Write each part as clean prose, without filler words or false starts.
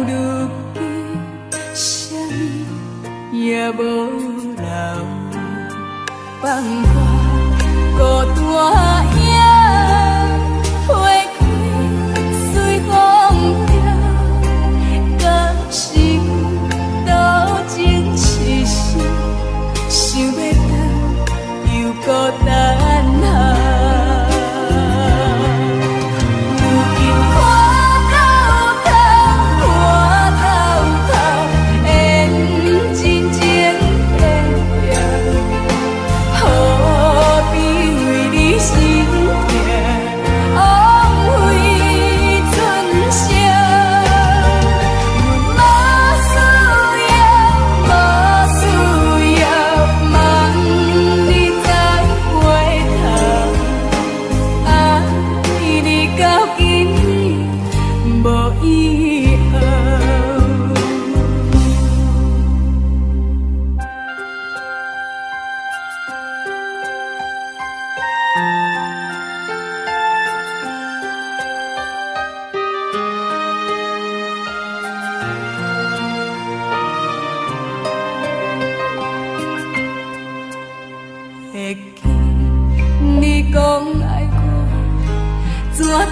如今，啥物也无留，放我孤单影花开随风飘，敢是阮多情痴心，想要等又孤单下。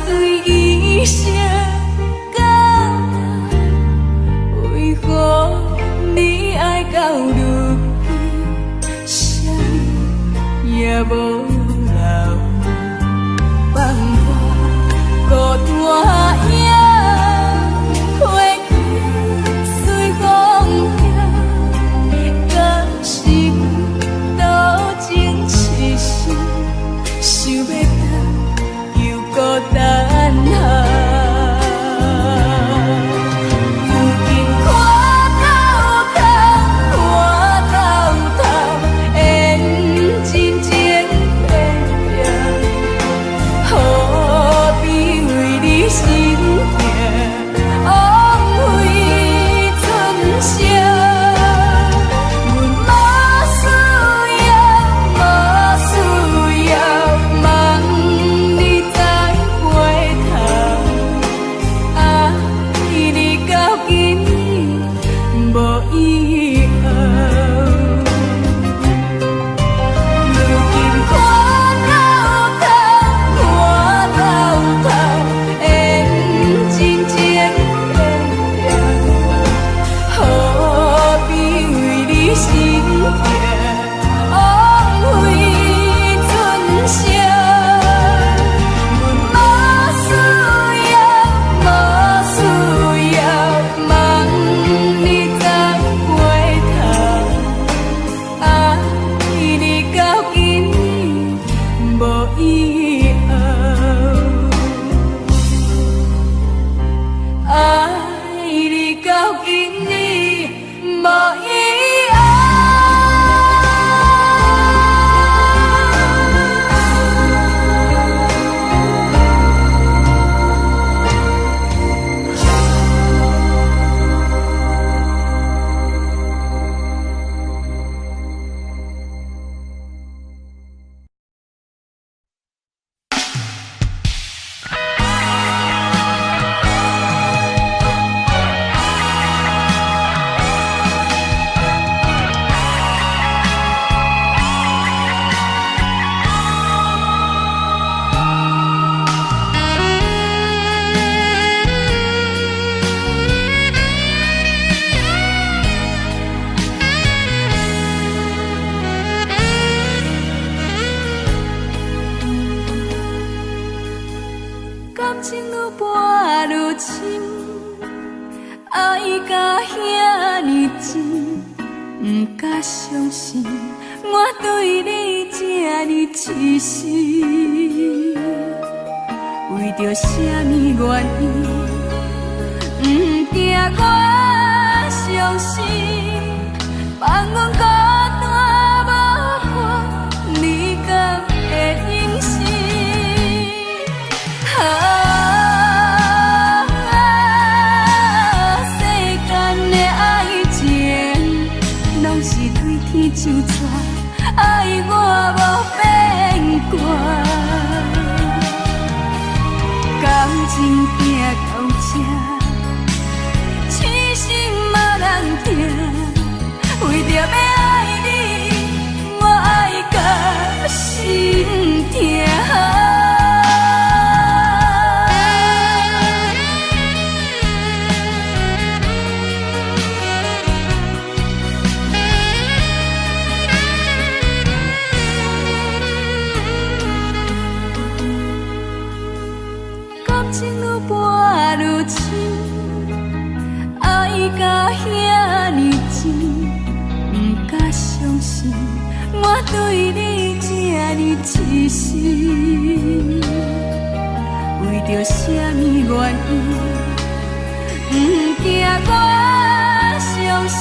对伊声感动，为何你爱到如今，啥物也无留，放我孤单影花开随风飘，敢是阮多情痴心，想要等又孤单下。相信我对你这呢痴心，为着什么原因，不惊我伤心，放阮孤单无伴，你敢会忍心？就错，爱我无变卦，感情行到这，痛。感情愈搬愈深，爱甲遐尼深，不敢相信我对你这呢痴心。为着什么原因，不惊我伤心，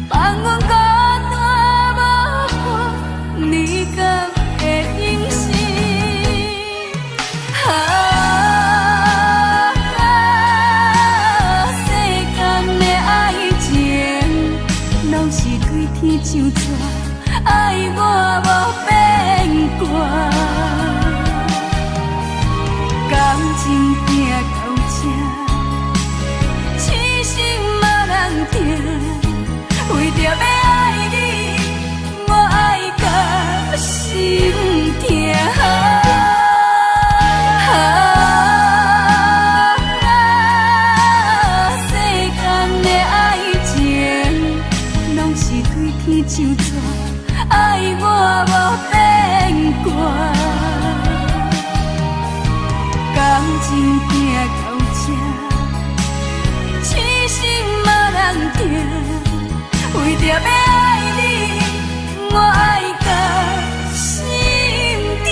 放阮孤单无伴，你敢会忍心？天像纸，爱我无变卦，感情行到这，痴心无人听。为着要爱你，我爱到心痛。天像纸，爱我无变卦，感情行到这，痴心无人听。为着要爱你，我爱到心痛。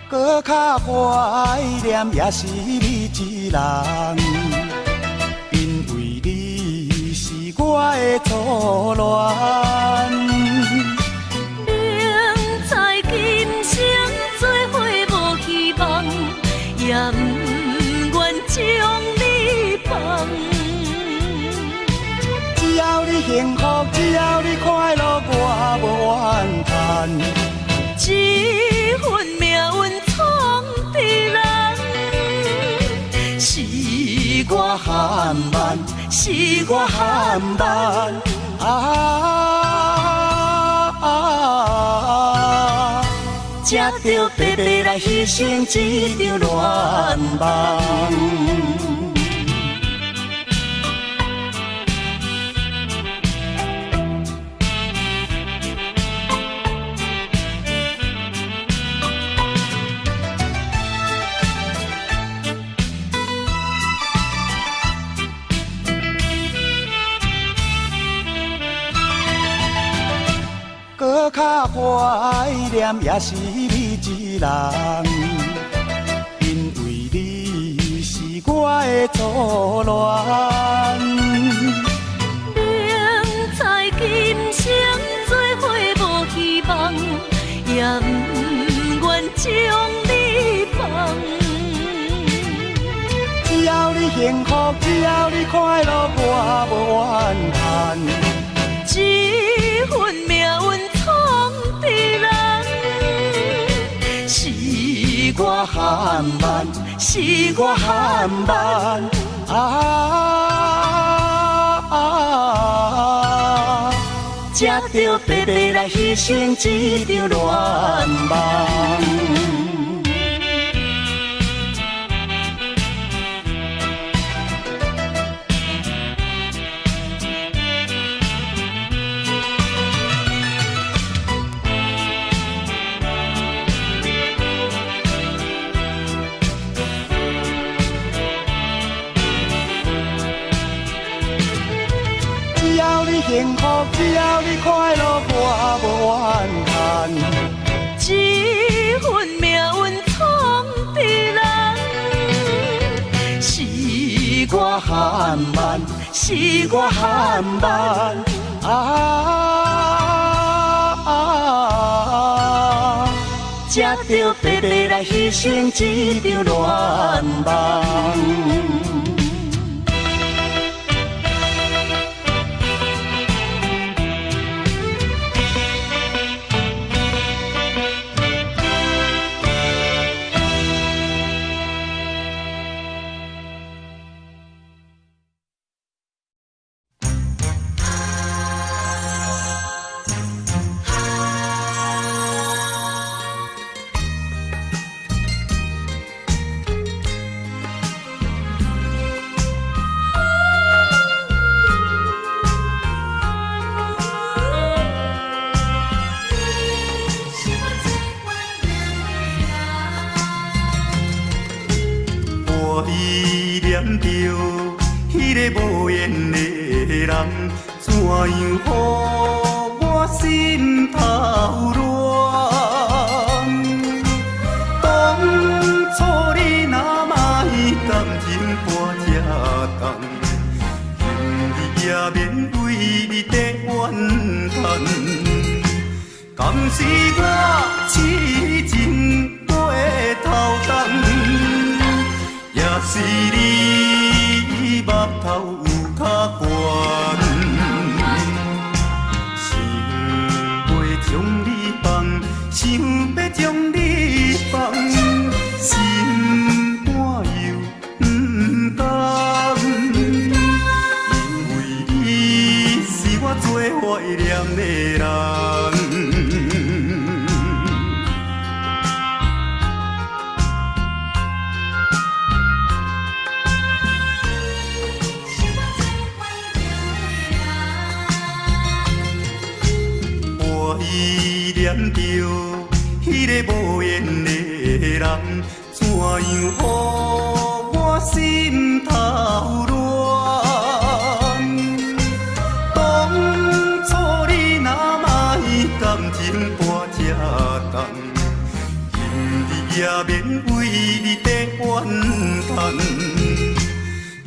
搁较怀念，也是你一人，因为你是我的初恋。明知今生做伙无希望，也不愿将你放。只要你幸福，只要你快乐，我无怨叹。这份命运闯的人，是我含慢，是我含慢。才着白白来牺牲一场恋梦。搁较怀念，也是你一人，因为你是我的初恋。明知今生做伙无希望，也不愿将你放。只要你幸福，只要你快乐，我无怨叹。这份命运闯的人，是我含慢，是我含慢。才着白白来牺牲一场恋梦。只要你幸福，只要你快乐，我无怨叹。这份命运闯的人，是汉慢，是我汉慢才着白白来牺牲一场恋梦。迄个无缘的人，怎样予我心头乱？当初你若卖感情半只重，今日也免为你在怨叹。敢是我痴情过头重，也是你目头有较悬，想要将你放，想要将你放，心肝又不甘，因为你是我最怀念的人。依念着迄个无缘的人，怎样予我心头乱？当初你若卖感情半只重，今日也免为你在怨叹。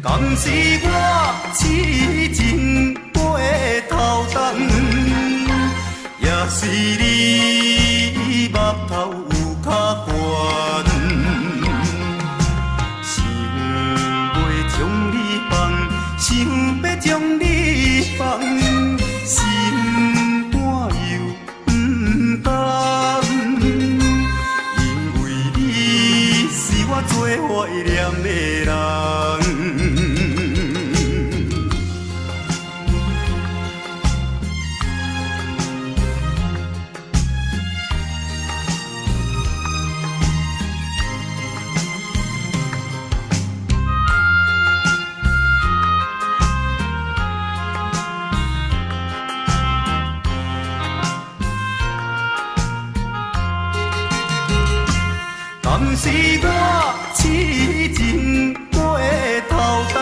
敢是我痴情过头重？也是你目头有较悬，想要将你放，想要将你放，心肝又不甘，因为你是我最怀念的人。敢是我痴情过头重，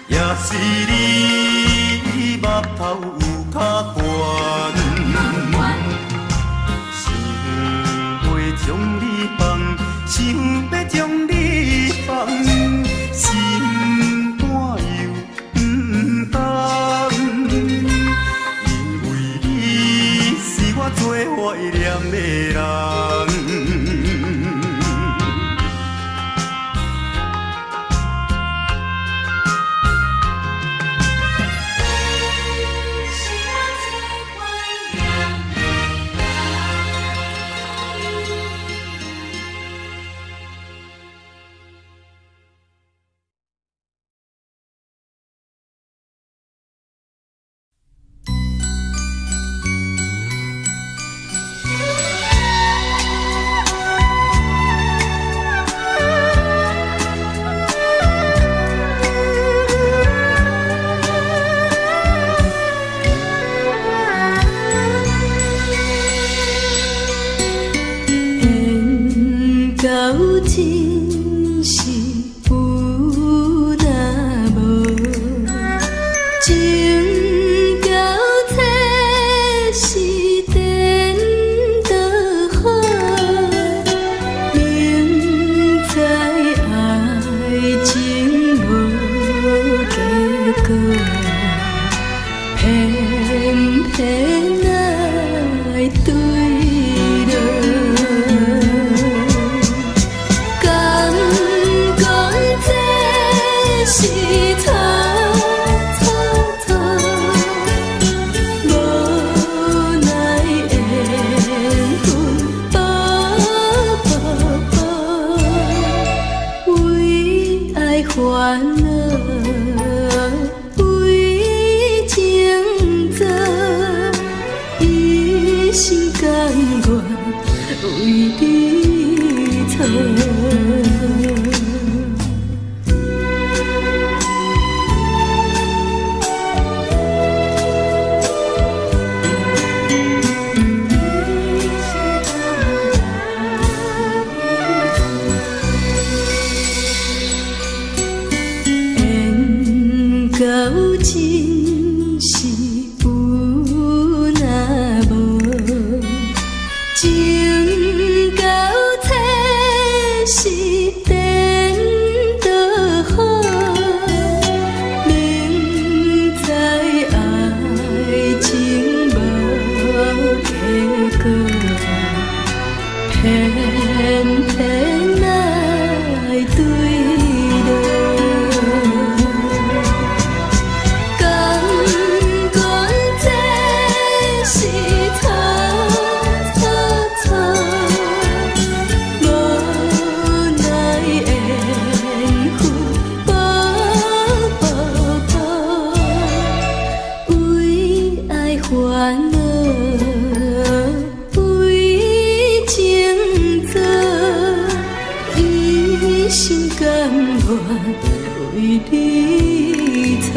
也是你目头有较悬，想要将你放，想要将你放，心肝又不甘，因为你是我最怀念的人。心甘愿为你操。到真是有若无，情到体是颠倒好，明知爱情无结果，偏偏爱对落。为你操。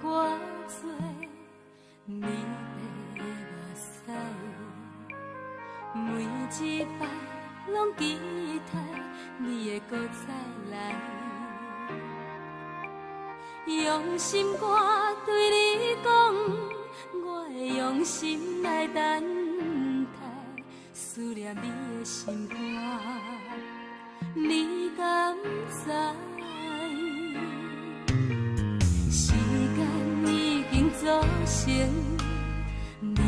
我做你的目屎，每一摆拢期待你会搁再来。用心肝对你讲，我会用心来等待，思念你的心肝，你敢知？造成你咱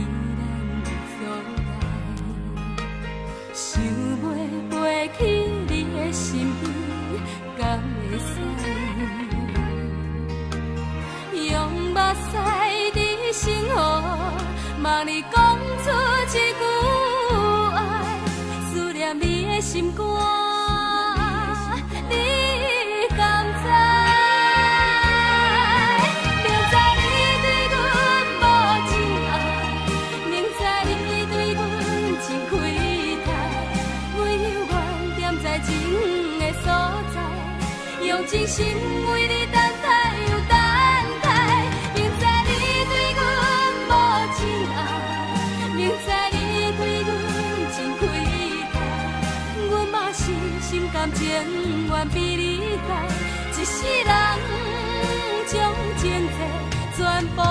的阻碍，想袂飞起你的心意，敢会使？用目屎伫心河，望你讲出一句爱，思念你的心肝，你敢知？用真心为你等待又等待，明知你对阮无真爱，明知你对阮真亏待，阮嘛是心甘情愿比你大，一世人将前世全部爱。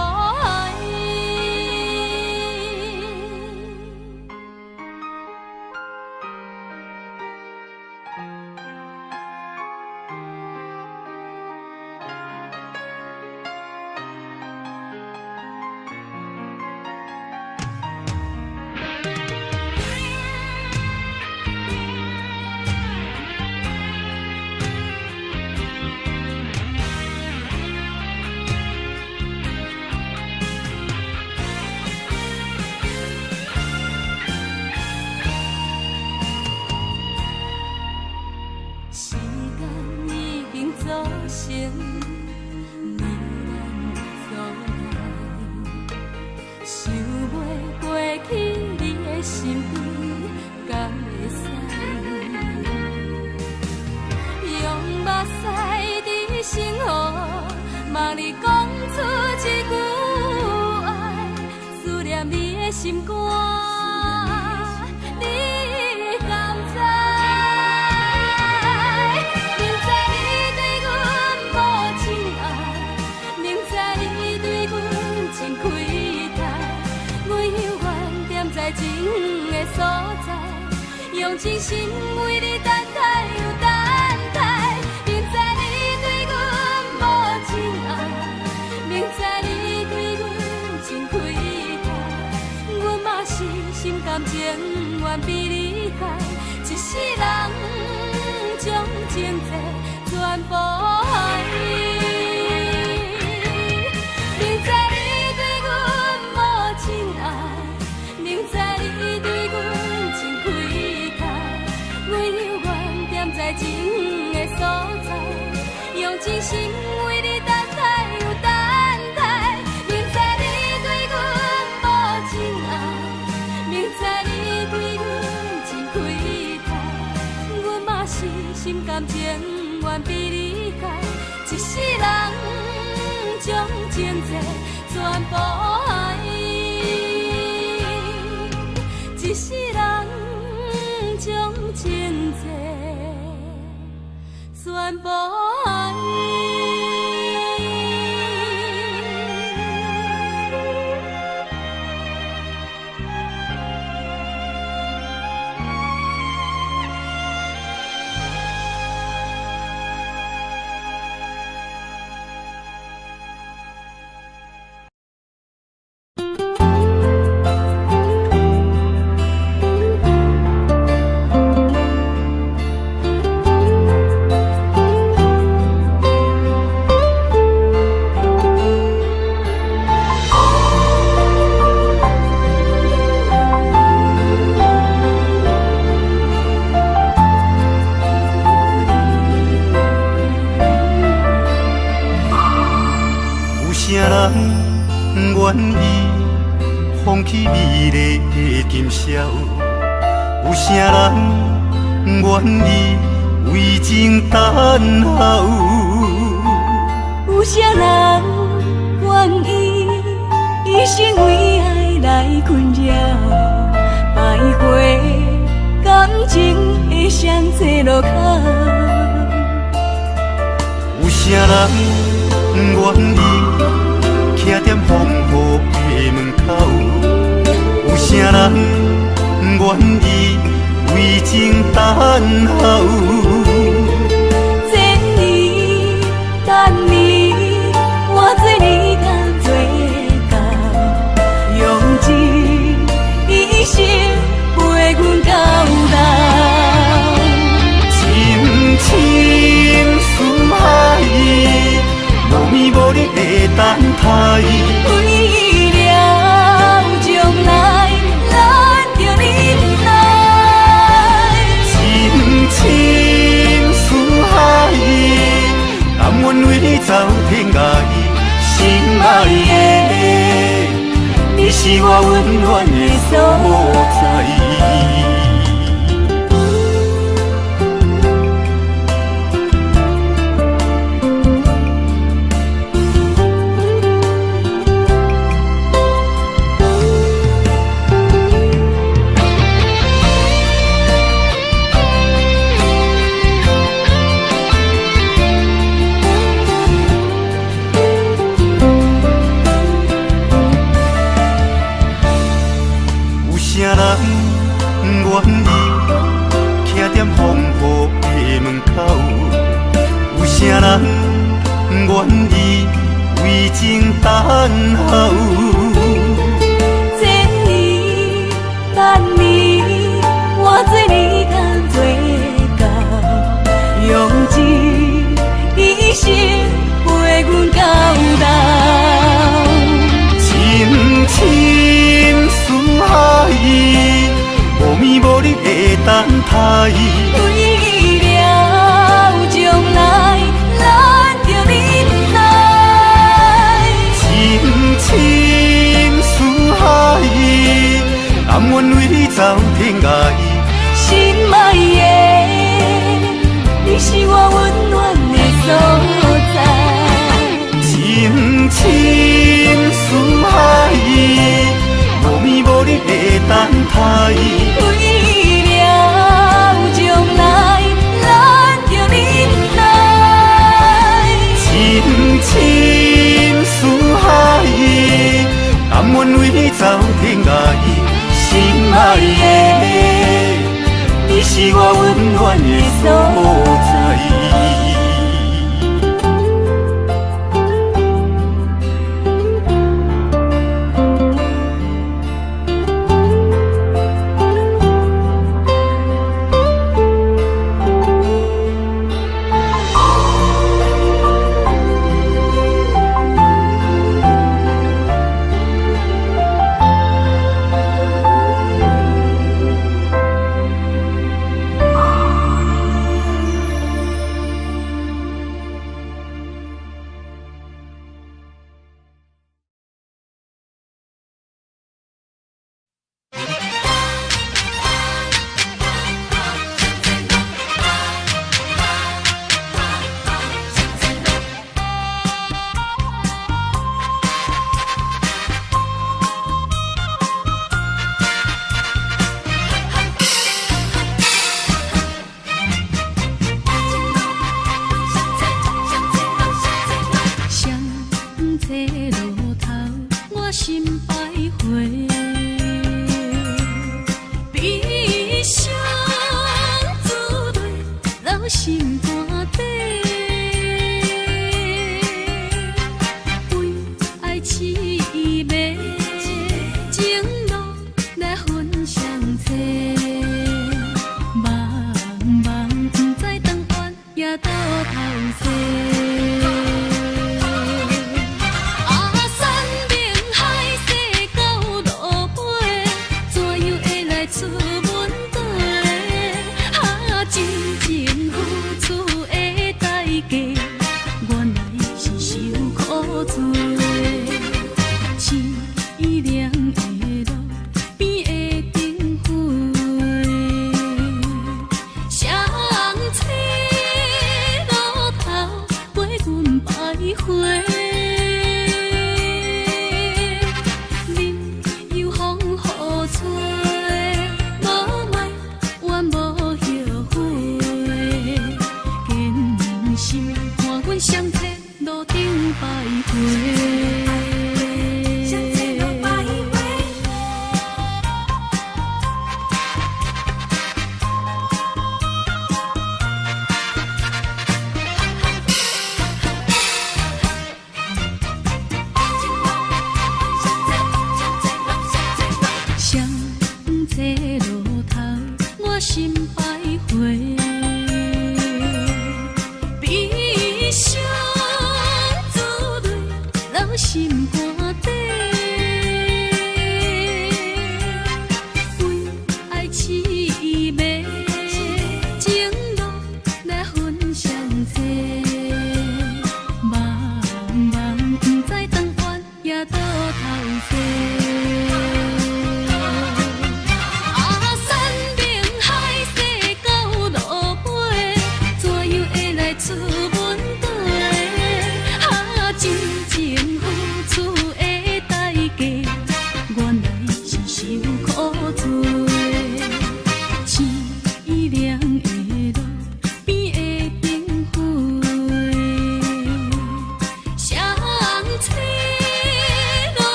心悲，敢会使？用目屎伫心河，望你讲出一句爱，思念你的心肝，你敢知？明知你对阮无情爱，明知你对阮真亏待，我犹原踮在情的所在，用真心为你等待又等待。明知你对阮无情爱，明知你对阮真亏待，阮嘛是心甘情愿被你害，一世人将情债全部爱。明知你对阮无情爱，明知你对阮真亏待，我犹原踮在情的所在，用真心为你等待又等待。明知你对阮无情爱，明知你对阮真亏待，阮嘛是心甘情愿被你害，一世人将情债全部爱，一世人将情债全部爱。愿意放弃美丽的今宵，有啥人愿意为情等候？有啥人愿意一生为爱来困扰？徘徊感情的双际路口，有啥人愿意徛在风雨的门口？有啥人愿意为情等候？这年等你，我做你甘做到，用一生陪阮到老。深深思海，无眠无日的等待。为了将来，咱着忍耐。深深思海，甘愿为你走天涯。心爱的，你是我温暖的所在。愿意徛在风雨的门口，有啥人愿意为情等候？这年等你，我做你甘做到，用一生陪阮到老。深深思海，无眠无日的等待。为了将来，咱着忍耐。深深思海，甘愿为你走走天涯心爱的，你是我温暖的所在。情深似海，无眠无日的等待。为了将来，咱着忍耐。情深似海，甘愿为你走天涯。心爱的，你是我温暖的所在。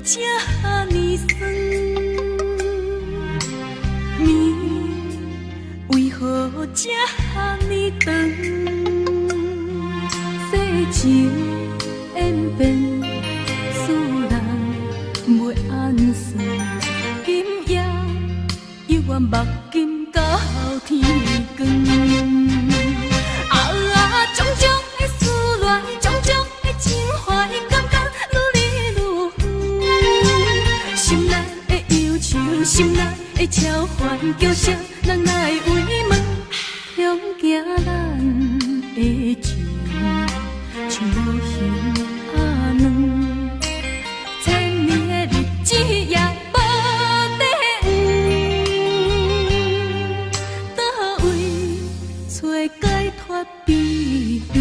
这呢酸，面为何这呢长？世情演变，使人袂安算。今夜犹原目镜到天光。种种的思恋，种种的情怀，感觉愈来愈远。心内的忧愁，心内的超凡，叫声人来慰问，向行咱的情，像无形阿软。千年的日子也无地圆，倒位找解脱悲怨。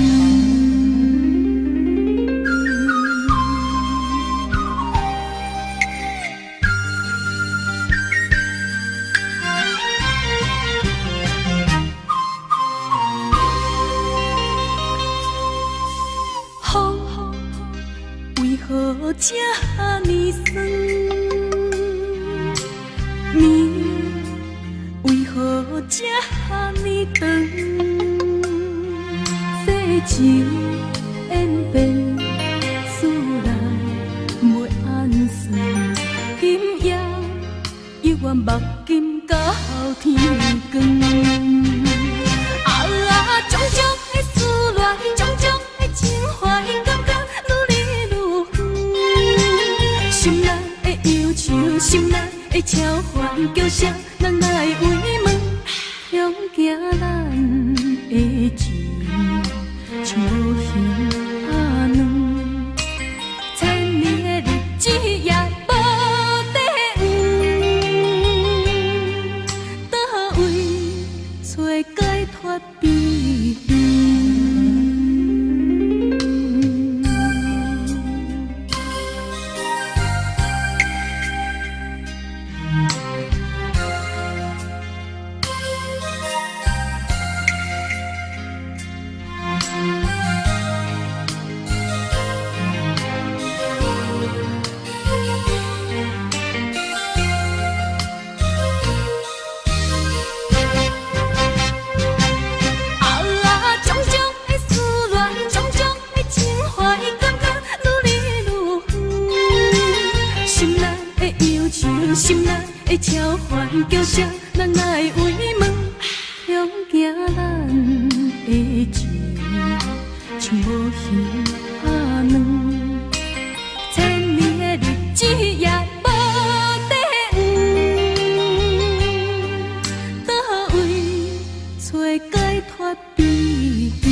风为何这呢酸？面为何这呢长？世情演变，使人袂安算。今夜犹原目镜到天光。种种的思恋，种种的情怀，感觉愈来愈远。心内的忧愁，心内的超凡，叫声人来慰问，向行咱的情，像无形阿软。千年的日子也无地圆，倒位找解脱悲怨。种种的思恋，种种的情怀，感觉愈来愈远。心内的忧愁，心内的超凡，叫声人来慰问，向行咱的情，像无形阿软。千年的日子也无地圆，倒位找解脱悲怨。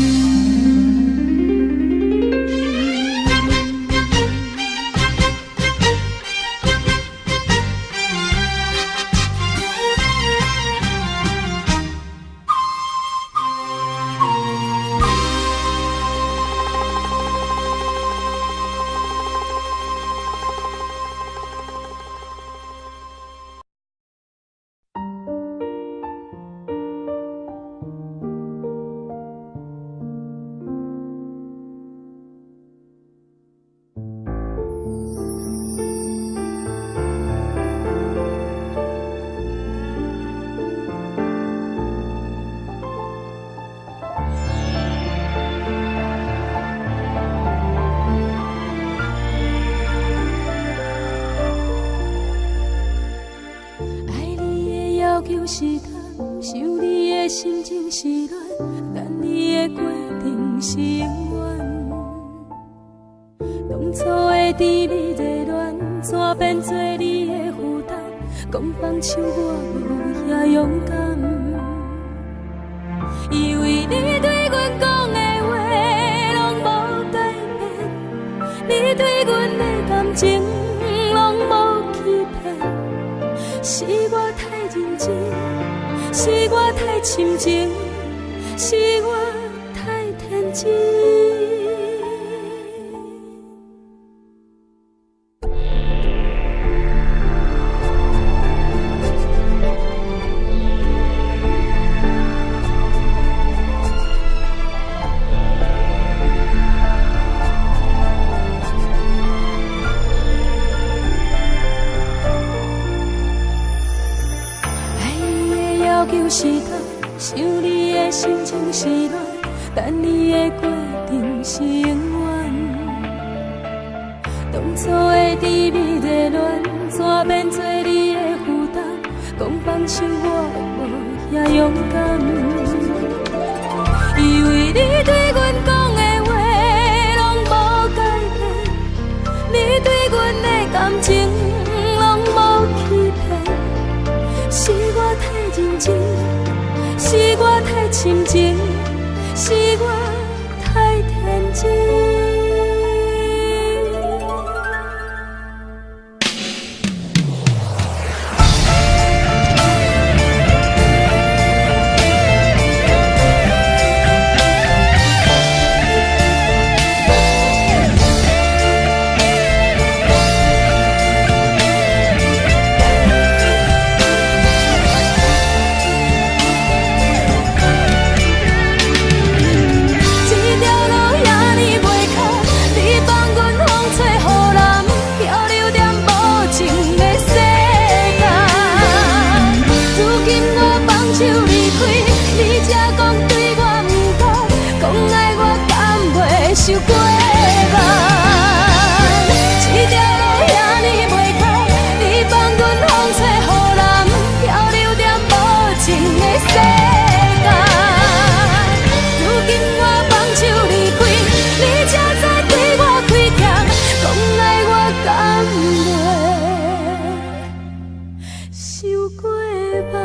定是永远。当初的甜蜜热恋，怎变做你的负担？讲放手我无遐勇敢，因为你对阮讲的话拢无改变，你对阮的感情拢无欺骗。是我太认真，是我太深情，是我太天真。是他想你的心情是乱，等你的决定是永远。当初的甜蜜热恋，怎变做你的负担？讲放手我无遐勇敢，因为你对阮讲的话拢无改变，你对阮的感情拢无欺骗。是我太认真，是我太深情，是我太天真。受过慢，这条路遐尼袂开，你放阮风吹雨淋，漂流在无情的世界。如今我放手离开，你才知对我开强，讲爱我甘袂受过慢。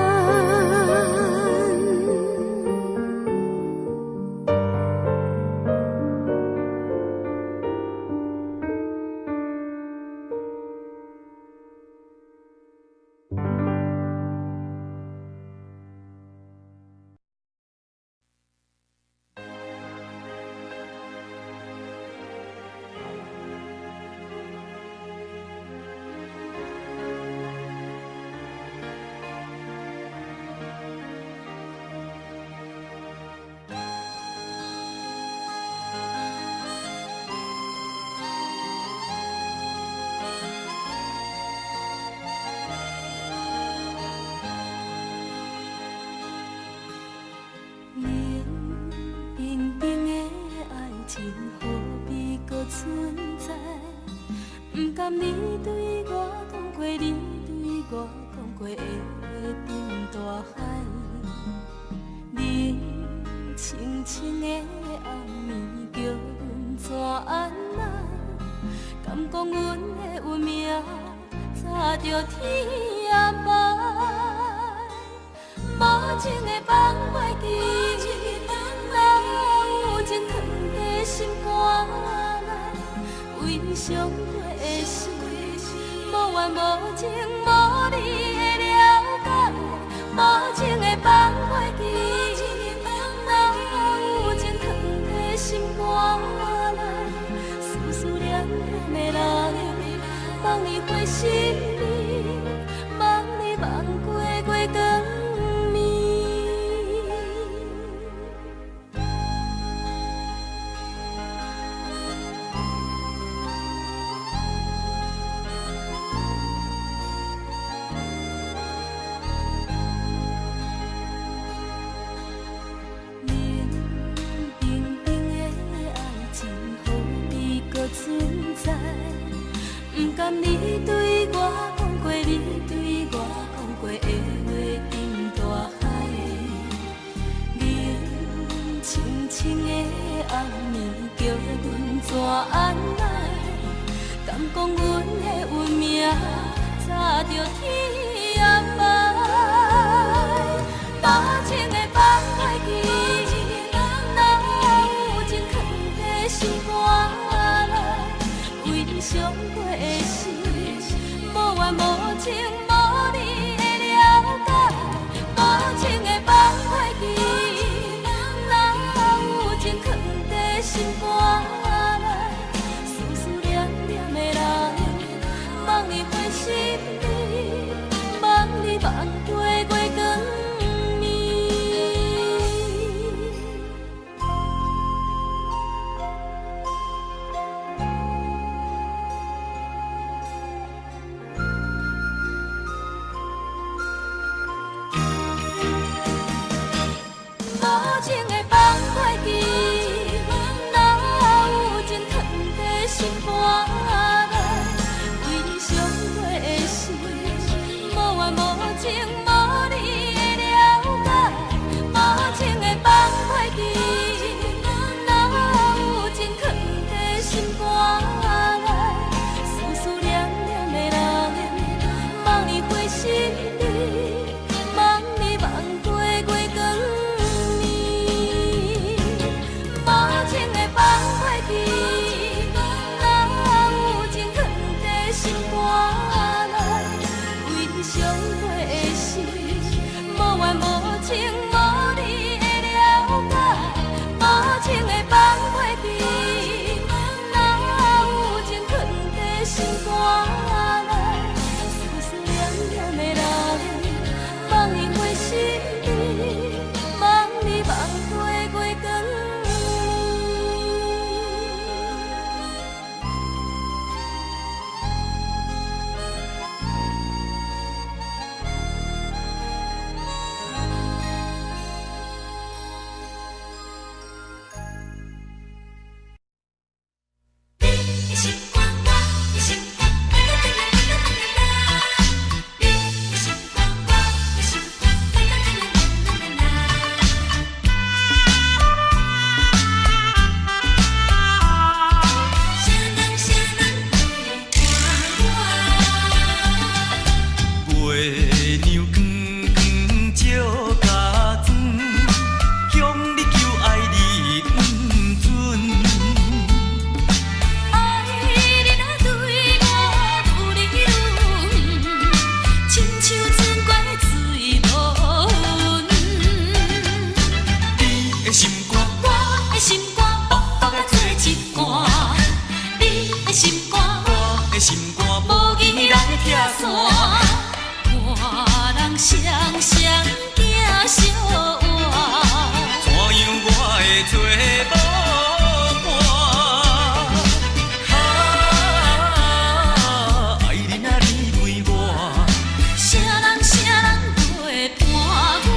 不甘你对我讲过，你对我讲过的话沉大海，冷清清的暗暝叫阮怎安来？敢讲阮的运命早着天涯无情的放袂记，人有情藏在心肝内，为伤过的事，无怨无情，无你的了解，无情的放袂记，人有情藏在心肝内，思念念的人，望你回心里，望你望过月光。不甘你对我讲过，你对我讲过的话沉大海，冷清清的暗暝，叫阮怎安来？敢讲阮的运命早着天暗暝？多情的放袂记，哪有情藏在心肝内？为伤过的事，无怨无情无你的了解。多情的放袂记，哪有情藏在心肝内？思思念念的人，望你回心里，望你望过月光暝。无情的放袂记，哪有情藏在心肝内？为伤过的事，无怨无情无你的了解。无情的放袂记，哪有情藏在心肝内？思思念念的人，望你回心里，望你望过月光暝。无情的放袂记，哪有情藏在心肝内？为伤过的事，无怨无情无你的了解。无情的放袂记，哪有情藏在心肝内？思思念念的人，望你回心里，望你望过月光暝。月娘光光照家庄，向你求爱你不准。爱你若对我愈来愈远，亲像春过水无温。你的心肝，我的心肝，薄薄啊做一段。你的心肝，我的心肝，无义来拆散。看人双双行相换，怎样我会做无伴？爱你若离开我，啥人会伴我？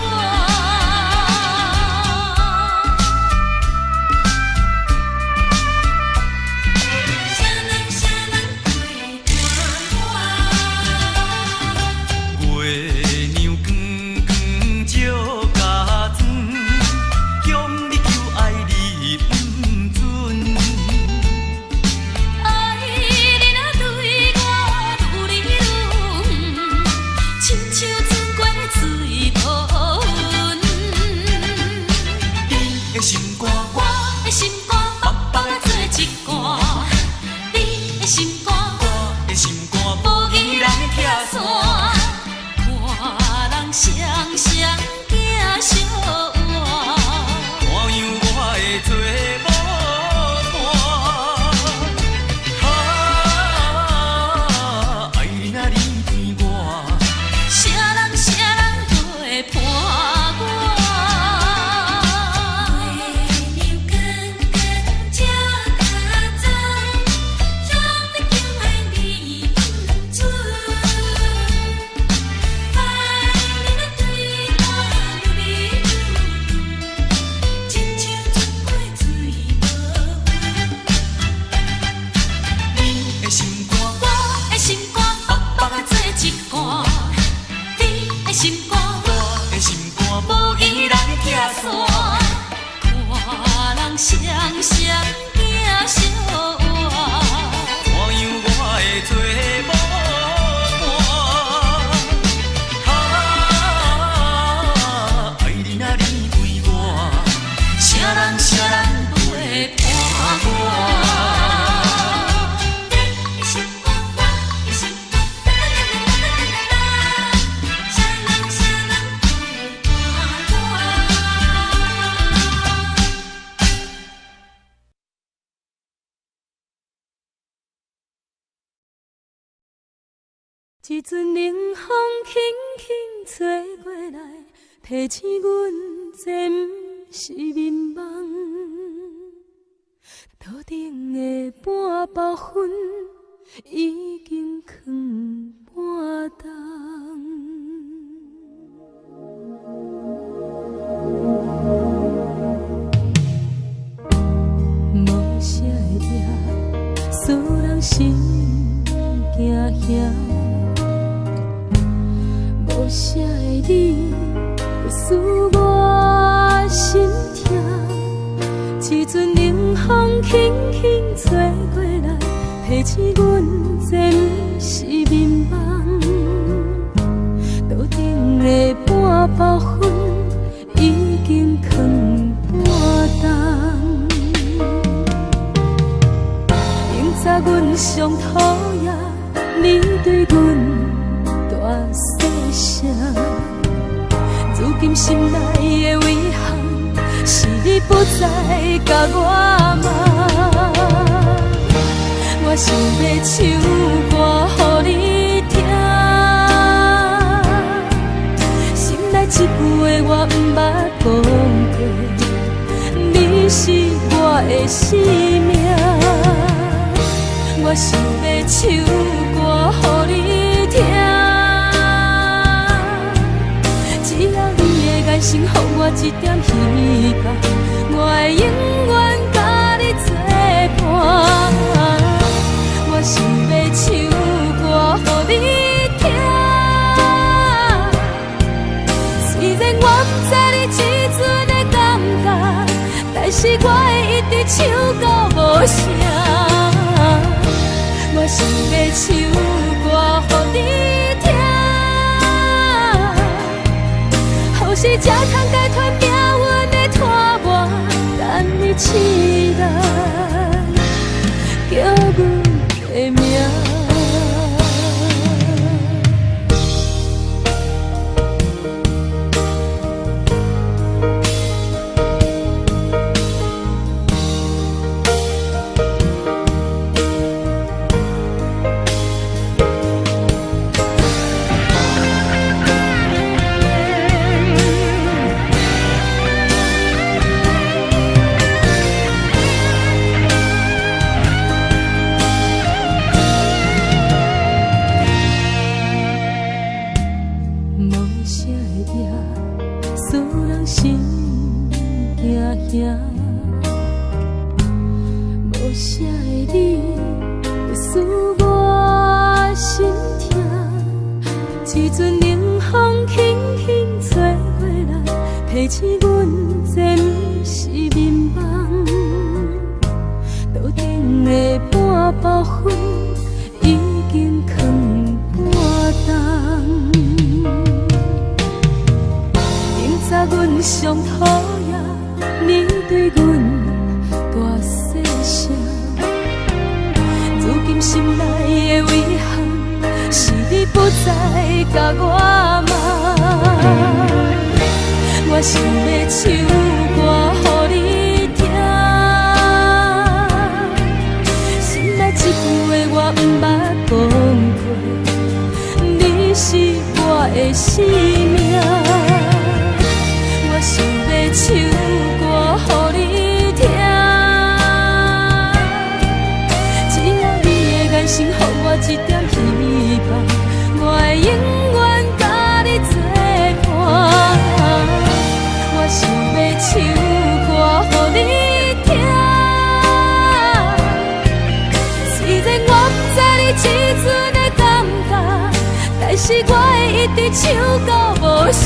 啥人会伴我？月娘光光照家庄，向你求爱你不准。爱你若对我愈来愈远，亲像春过水无温。你的心肝，我的心肝，薄薄啊做一段。你的心肝，我的心肝，无义来拆散。看人双双行相换，怎样我会做无伴？爱你若离开我，啥人会伴我？月娘光光照家人双双行相换。怎样我会做无伴？爱你若离开我，啥人陪伴我？一阵冷风轻轻吹过来，提醒阮这不是眠梦。头顶的半包云已经藏半冬。无啥会赢，使人心惊吓。无啥的你，会使我心痛。一阵冷风轻轻吹过来，提醒阮这不是眠梦。头顶的半包云已经藏半冬。明早阮上讨厌你对阮大声，如今心内的遗憾，是你不再甲我骂。我想要唱歌予你听，心内一句话我不捌讲过，你是我的生命。我想要唱歌予你听，只要你的眼神予我一点希望，我会永远甲你作伴。我想要唱歌予你听，虽然我不知你这阵的感觉，但是我会一直唱到无声。我想要唱歌予你听，是才通解脱命运的拖磨，等你醒来，叫阮的名。无啥的你，会使我心痛。一阵冷风轻轻吹过来，提醒阮这不是眠梦。头顶的半包云已经藏半冬。明早阮上讨厌你对阮大细声，如今心内的遗憾，是你不再甲我骂。我想要唱歌予你听，心内一句话我不捌讲过，你是我的生命。我想要唱歌予你听，只要你的眼神予我一点希望，我会永远甲你作伴。我想要唱歌予你听，虽然我不知你这阵的感觉，但是我会一直唱到无声。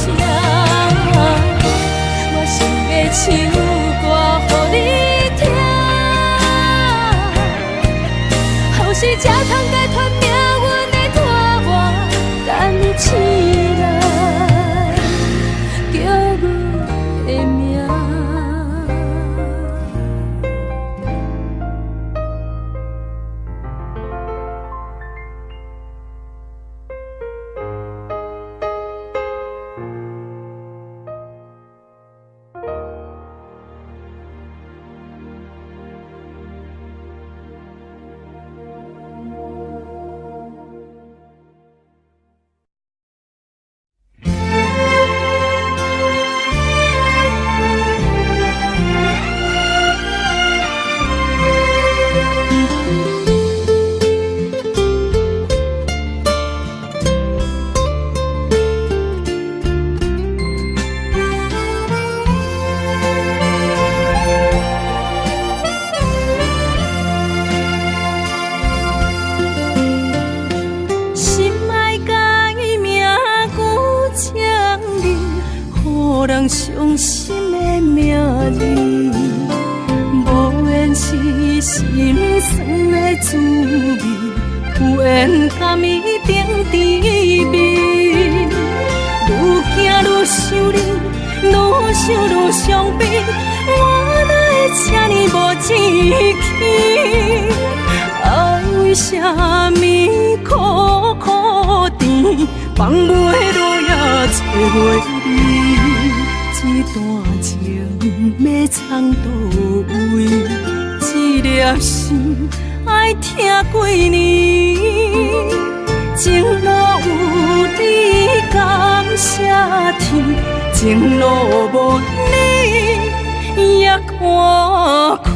我想要唱歌予你是心酸的滋味，有缘甘伊顶甜蜜。愈行愈想你，愈想愈伤悲，我哪会这呢无志气？爱为啥物苦苦甜，放袂落也找袂你？这段情要藏倒位？一粒心爱听几年，情路有你感谢天，情路无你也看开。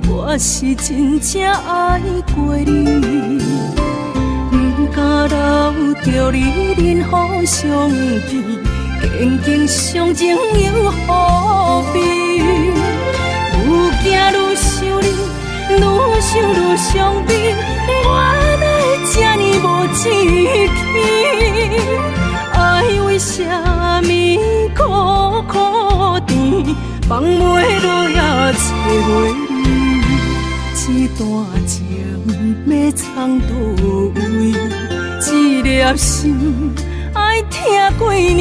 我是真正爱过你，不敢留着你任何相片，坚强相情又何必？愈行愈想你，愈想愈伤悲，我哪会这呢无志气？爱为啥物苦苦甜，放袂落也找袂。这段情要藏倒位？一粒心爱听几年，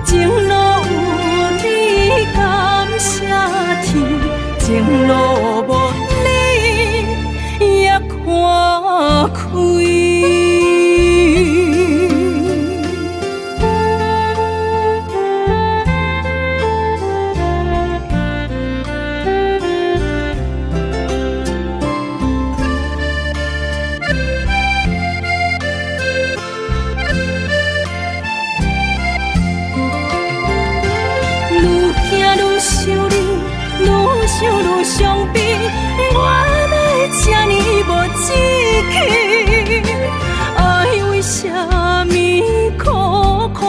情路有你感谢天，情路无你也看开。想愈伤悲，我哪会这呢无志气？爱为啥物苦苦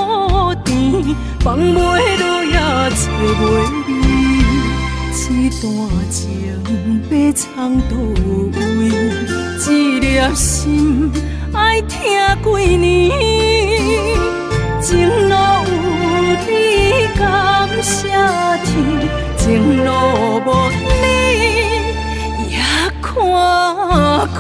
甜，放袂落也找袂你？这段情要藏倒位？一粒心爱听几年，情路有你感谢天，情路无你也看开。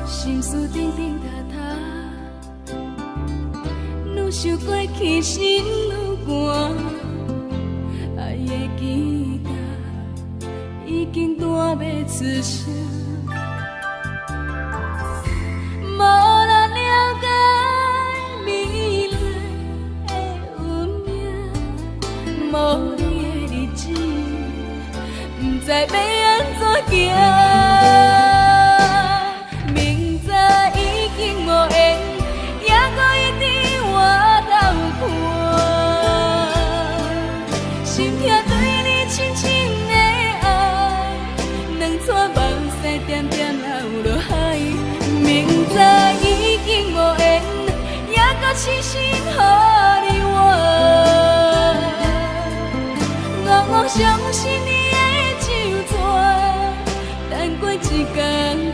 心事沉沉塌塌，愈想过去心愈寒，爱的吉他已经弹要出声，无人了解未来的运命，无你的日子，不知要安怎行。点点流落海，明知已经无缘，也搁痴心予你换。我相信你的周全，等过一天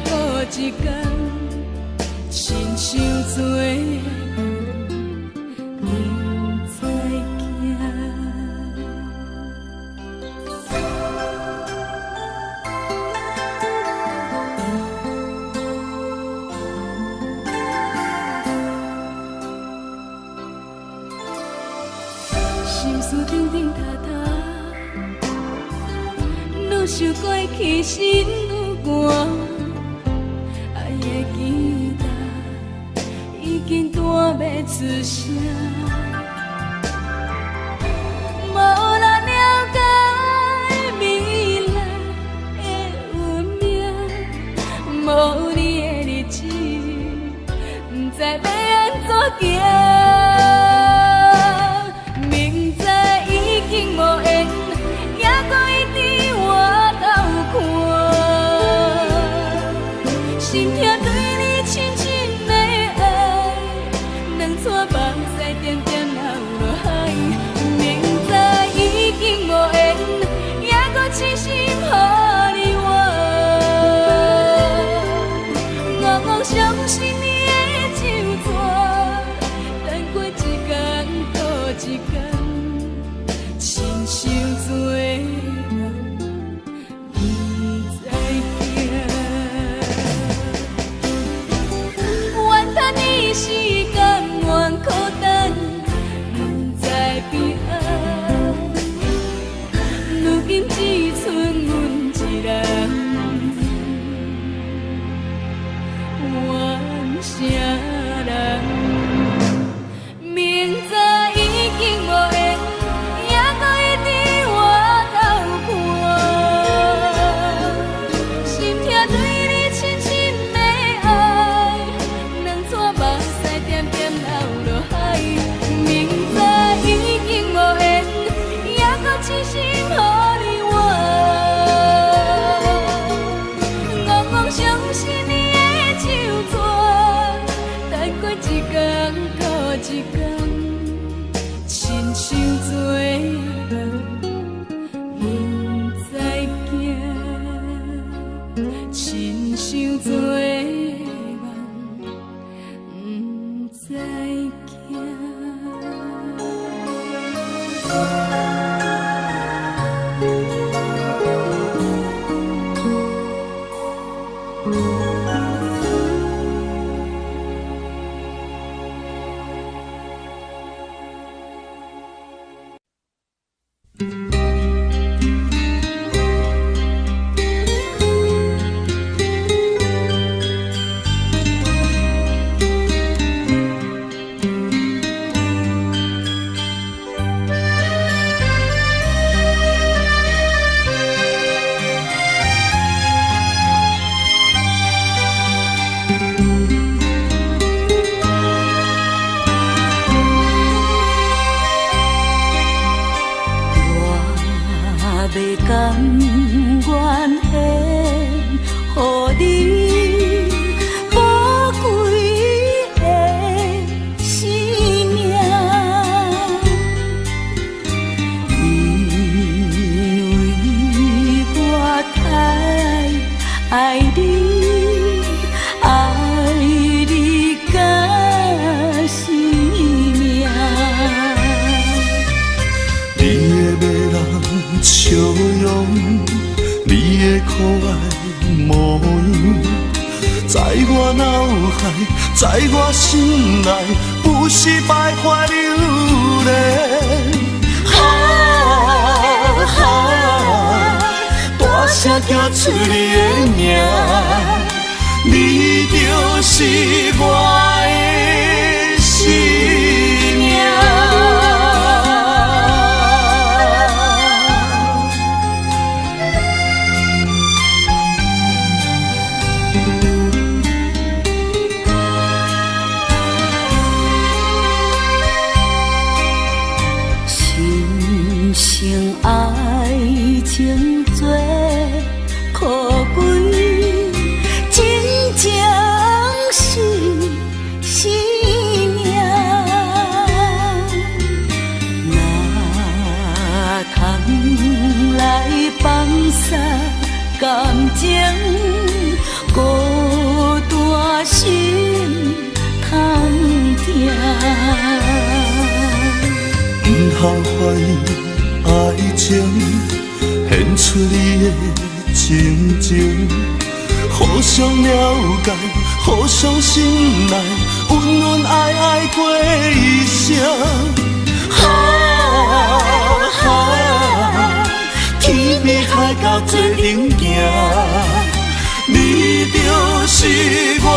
过一天，亲像做。想过去心有寒，爱的吉他已经弹要出声。无人了解未来的运命，无你的日子，不知要安怎行。明知已经无缘，也搁一直回头看，心痛对你深深的爱，两撮目屎点点流落海。明知已经无缘，也搁痴心予你我，我妄相信你的手纸，等过一天搁一天，亲像做人不知惊。怨叹你时间愿孤单，不知平安。如今只剩阮一人，怨啥人？明知已经无缘，也搁一直回头看，心痛对你深深的爱，两撮目屎点点流落海。明知已经无缘，也搁痴心予你我，我妄相信你的手纸，等过一天搁一天，亲像做人不知惊，亲像做人不知惊。笑容，你的可爱模样，在我脑海，在我心内，不时徘徊流连。大声叫出你的名，你就是我的生命。爱情做可贵，真正是生命。哪通来放下感情，孤单心通疼。不通怀疑。爱情献出你的情情，互相了解，互相信赖，温暖爱爱过一生。天边海角到做阵行，你就是我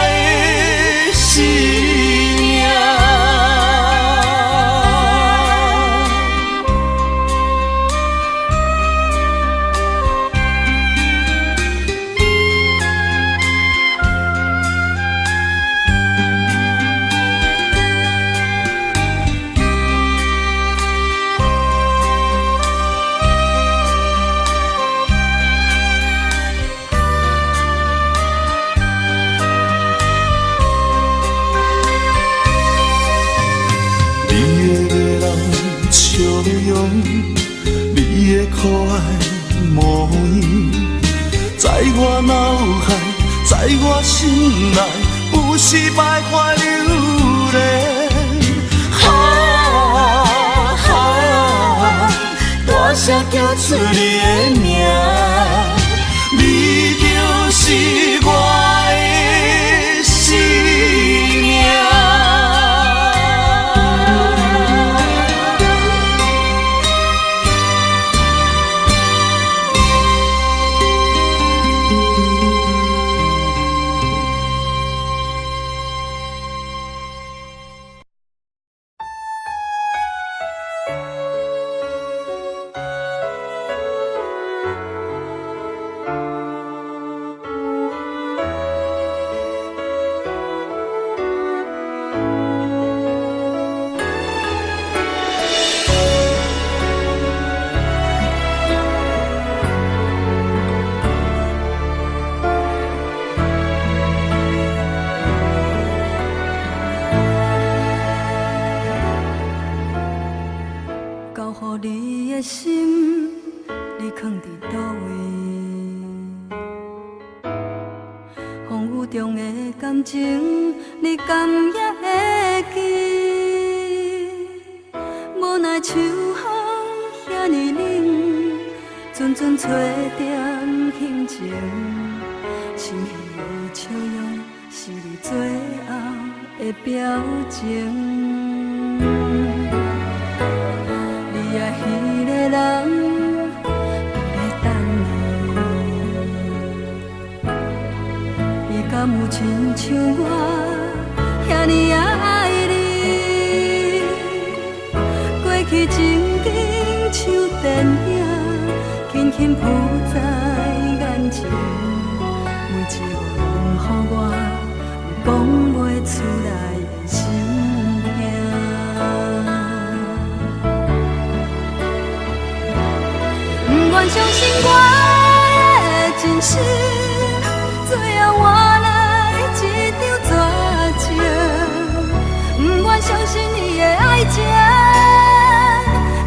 的生命。你的可爱模样，在我脑海，在我心内，有时徘徊流连。大声叫出你的名，你就是我的生命。你敢也会记？无奈秋风遐尼冷，阵阵吹点轻情。心稀的笑容是你最后的表情。你爱彼个人。敢有亲像我遐尼爱你？过去情景像电影，轻轻浮在眼前。每一个拢予我有讲袂出来的心痛。不愿相信我的真实。最后换来一场绝情，不愿相信你的爱情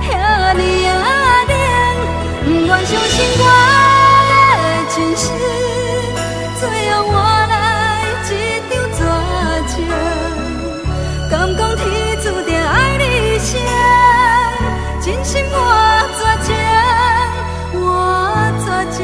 遐尼冷，不愿相信我的真实，最后换来一场绝情。敢讲天注定爱你一生，真心我绝情，我绝情。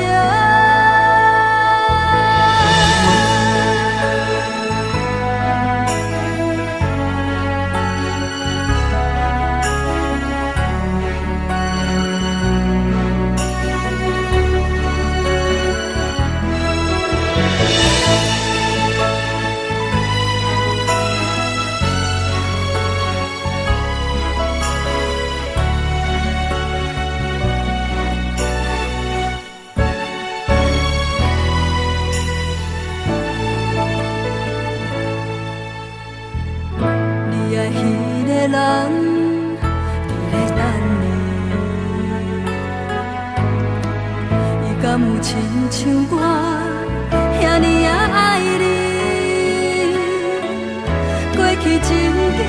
人伫咧等你，伊敢有亲像我遐尼爱你？过去情景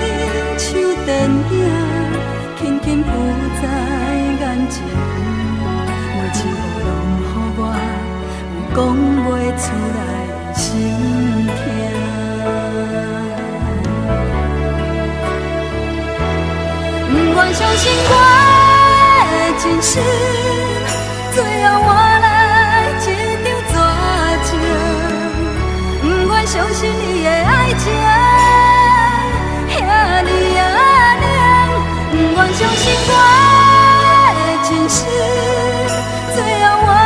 像电影，轻轻浮在眼前，每一个拢予我有讲袂出来的心痛。不愿相信我的真实，最后换来一场绝情。不愿相信你的爱情遐尼冷，不愿相信我的真实，最后换。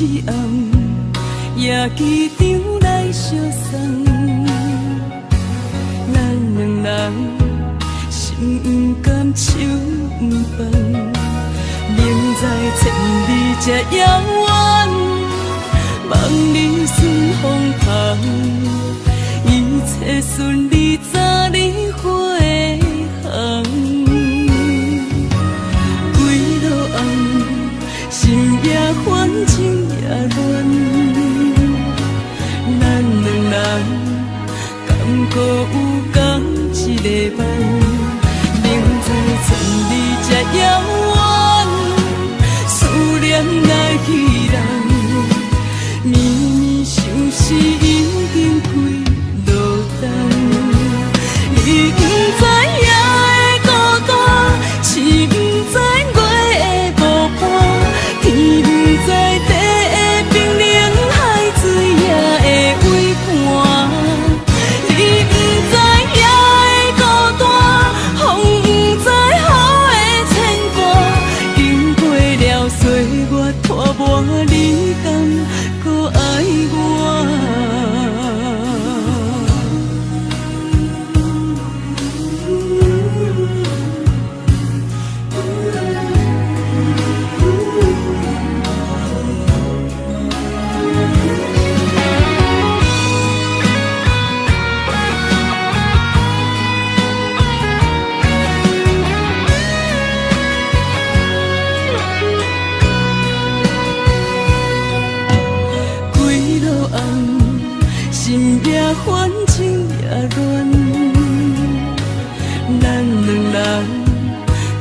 一暗，夜机场来相送。咱两人心不甘，手不放，明知千里这遥远，望你顺风旁，一切顺利，早日回航。归路暗，心也烦，情也乱，咱两人敢搁有同一个梦？明知千里这遥远，思念来去人，绵绵相思已经开落冬。你不知夜的孤单，是不知月的无伴，天不知地的冰冷，海水也会微寒。你不知夜的孤单，风不知雨的牵挂，经过了岁月拖磨，你敢搁爱我？归路暗，心也烦，情也乱，咱两人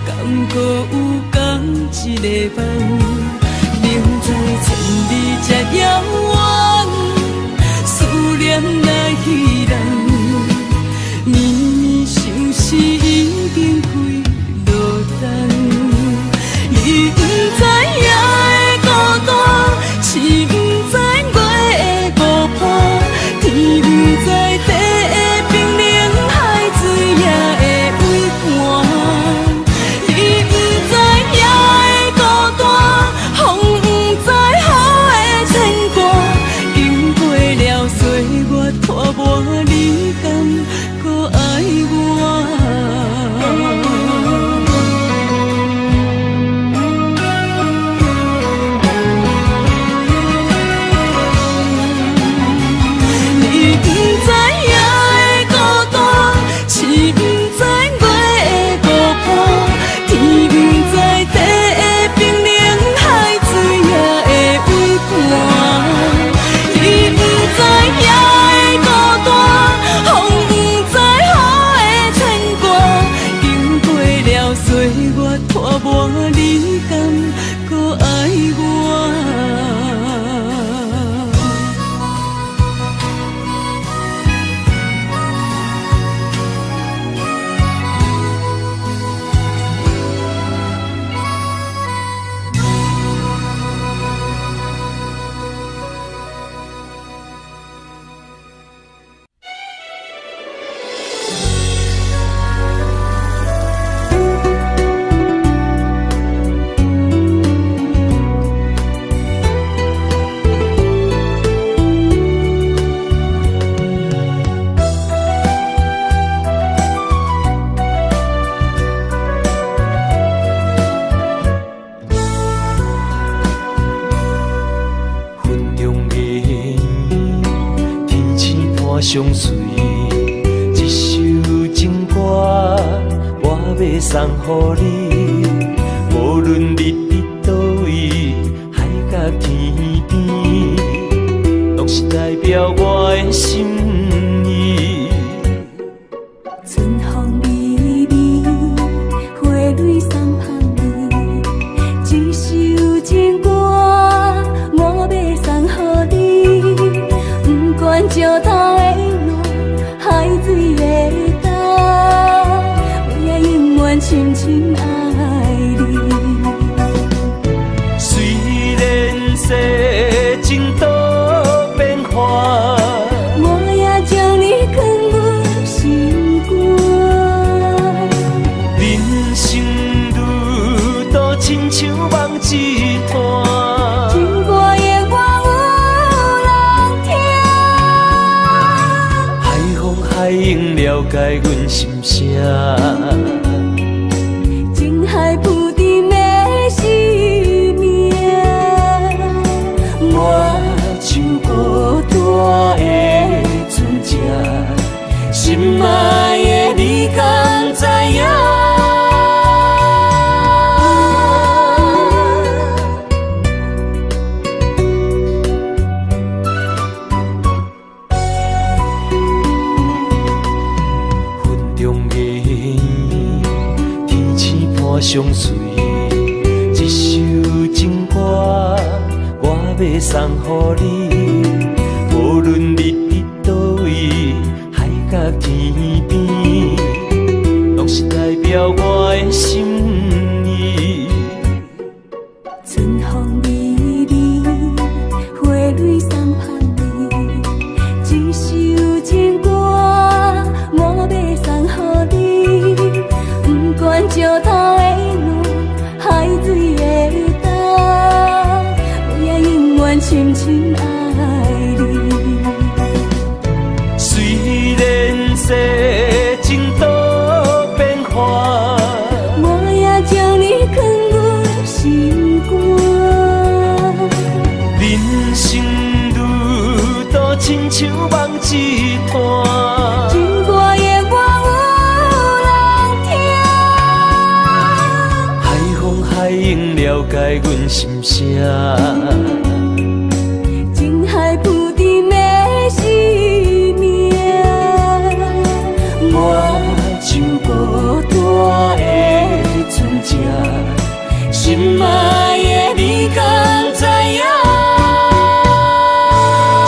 敢搁有同一个梦？明知千里这遥远，思念来去人，绵绵相思已经开落冬。你不知夜的孤单，是不知月的无伴，天不知地的冰冷，海水也会微寒。你不知夜的孤单，风不知雨的牵挂，经过了岁月拖磨，你敢搁爱我？你不知夜的孤单，是不知月的无伴，天不知地的冰冷，海水也会微寒。你不知夜的孤单，风不知雨的牵挂，经过了岁月拖磨，你敢搁爱我？云中的天星伴相随，一首情歌我要送予你。无论你伫倒位，海角天边，拢是代表我的心意。春风微微，花蕊送香你，一首情歌我要送予你。不管石头的路，海水的干，我也永远深深爱你。虽然世情多变化，我也将你藏入心肝。人生路途亲像梦一段，情歌的解阮心声。情海浮沉的生命，我像孤单的船只，心爱的你敢知影？云中的天星伴相随，一首情歌我要送予你，无论你伫倒位，海角天边，拢是代表我的心意。春风微微，花蕊送香味，一首情歌我要送予你，不管石头的路，海水的干，我也永远深深爱你。虽然世情多变化，我也将你藏入心肝。人生路途亲像梦一段，情歌的我有人听，海风海涌了解阮心声。情海浮沉的生命，我像孤单的船只，心爱的你敢知影？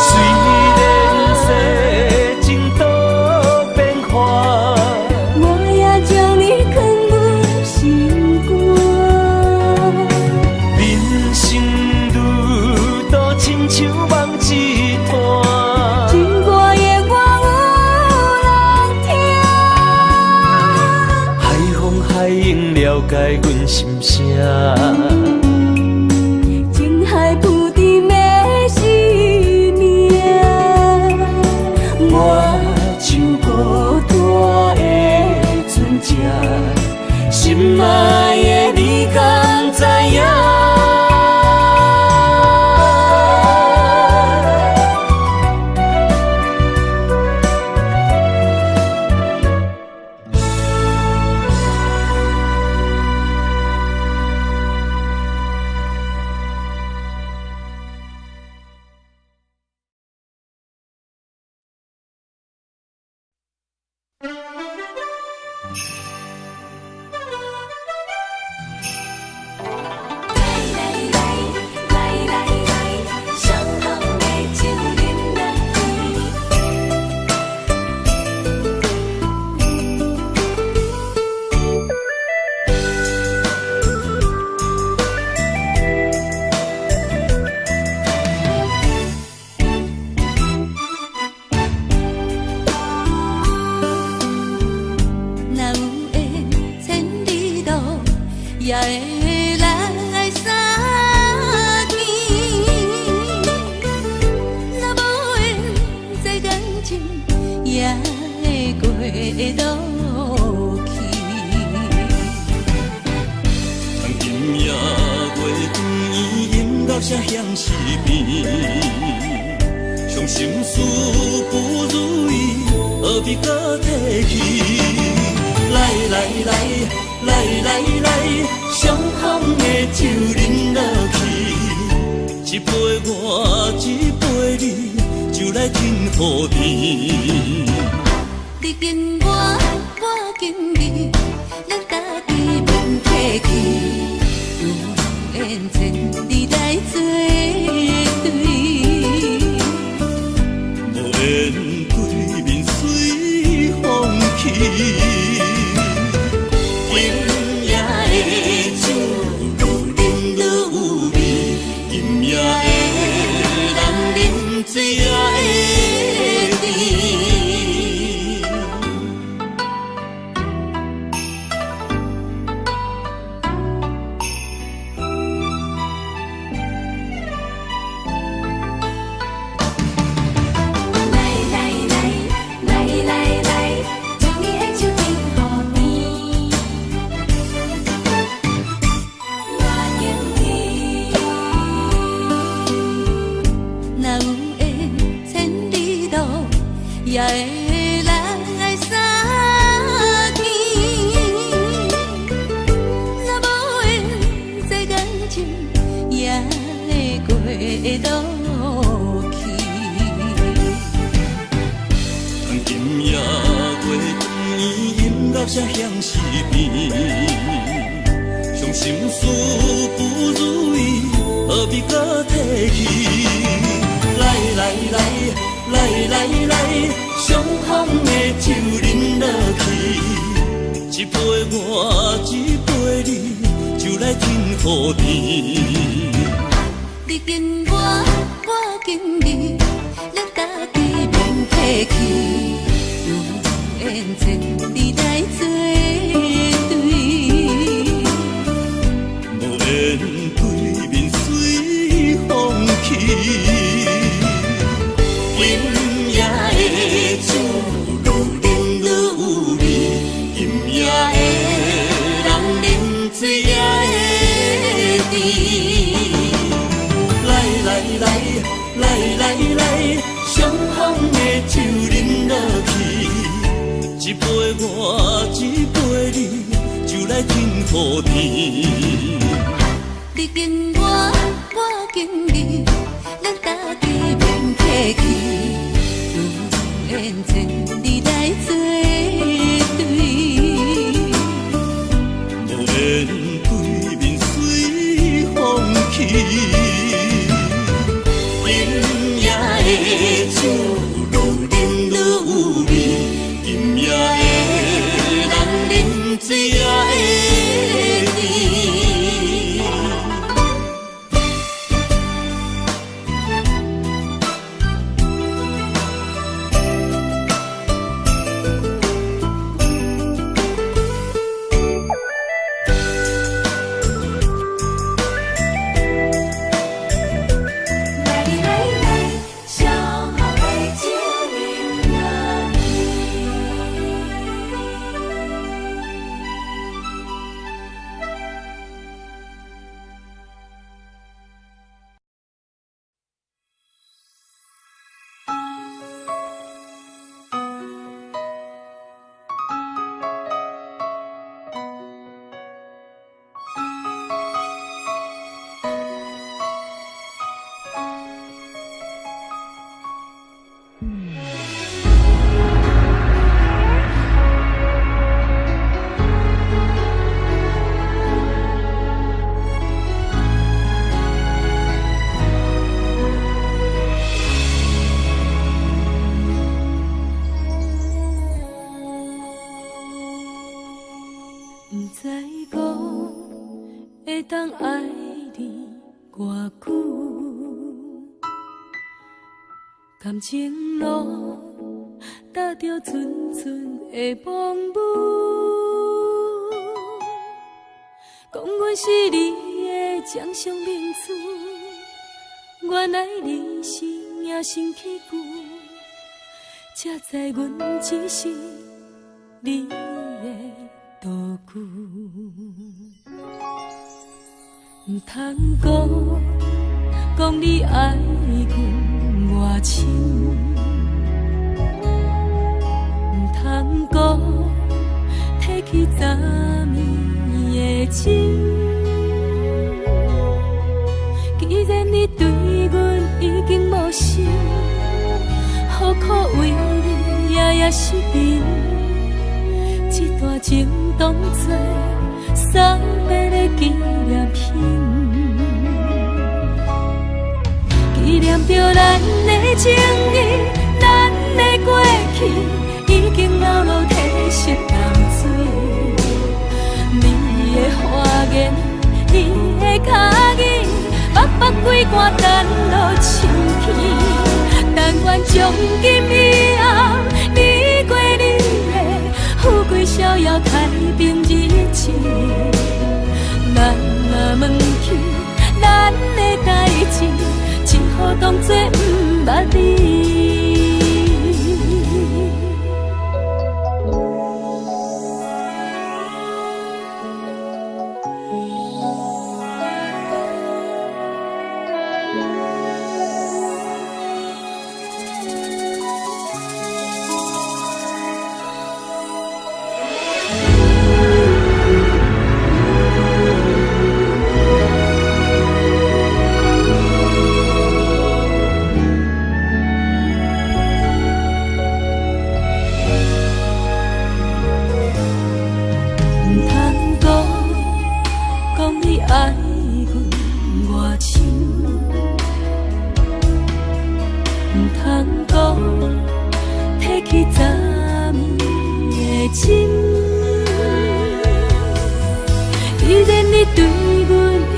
虽然世情多变化，我也将你藏入心肝。人生路途亲像梦一段，情歌的我有人听，海风海涌了解阮心声。情海浮沉的生命，我像孤单的船只，心爱的你敢知影？也会来相见，若无缘在感情，也会过路去。当今夜月光，音乐声响失眠，伤心事不如意，何必搁提起？来来来。来来来，伤寒的酒饮落去，一杯我，一杯你，就来敬予你。你敬我，我敬你，咱家己免客气，有缘千里来作对，无缘对面随风去。最爱的你，来来来来来来，就的人爱相见，若无缘，这感情也会过渡去。当今夜月光暝，音乐声响时变，伤心事不如意，何必搁提起？来来来来来来，相逢的酒饮落去，一杯我，一杯你，就来天和地。你敬我，我敬你，咱家己免客气，有缘前你来作对，无缘对面随风去。今夜的酒愈饮愈有味，今夜的人饮醉也会甜。来来来来来来，相逢的酒饮落去，一杯我，一杯你，就来天和地。你敬我，我敬你，咱家己免客气，有缘前你来作对，无缘对面随风去。今夜的酒愈饮愈有味，今夜的人饮醉也会甜。来来来，相逢的酒饮落去。不知讲会当爱你偌久，感情路踏着阵阵的风雨，讲阮是你的掌上明珠，原来你是野生起句，才知阮只是你的道具，唔通讲你爱阮偌深，唔通讲提起昨暝的情。既然你对阮已经无心，何苦为你夜夜失眠？这段情当作送别的纪念品，纪念着咱的情谊，咱的过去已经老老褪色淡水。你的花言，你的脚印，目目几竿等落深去。但愿从今以后，你过你的富贵逍遥太平日子。咱若问起咱的代志，只好当作不捌你。人讲，提起昨暝的情，既然你对阮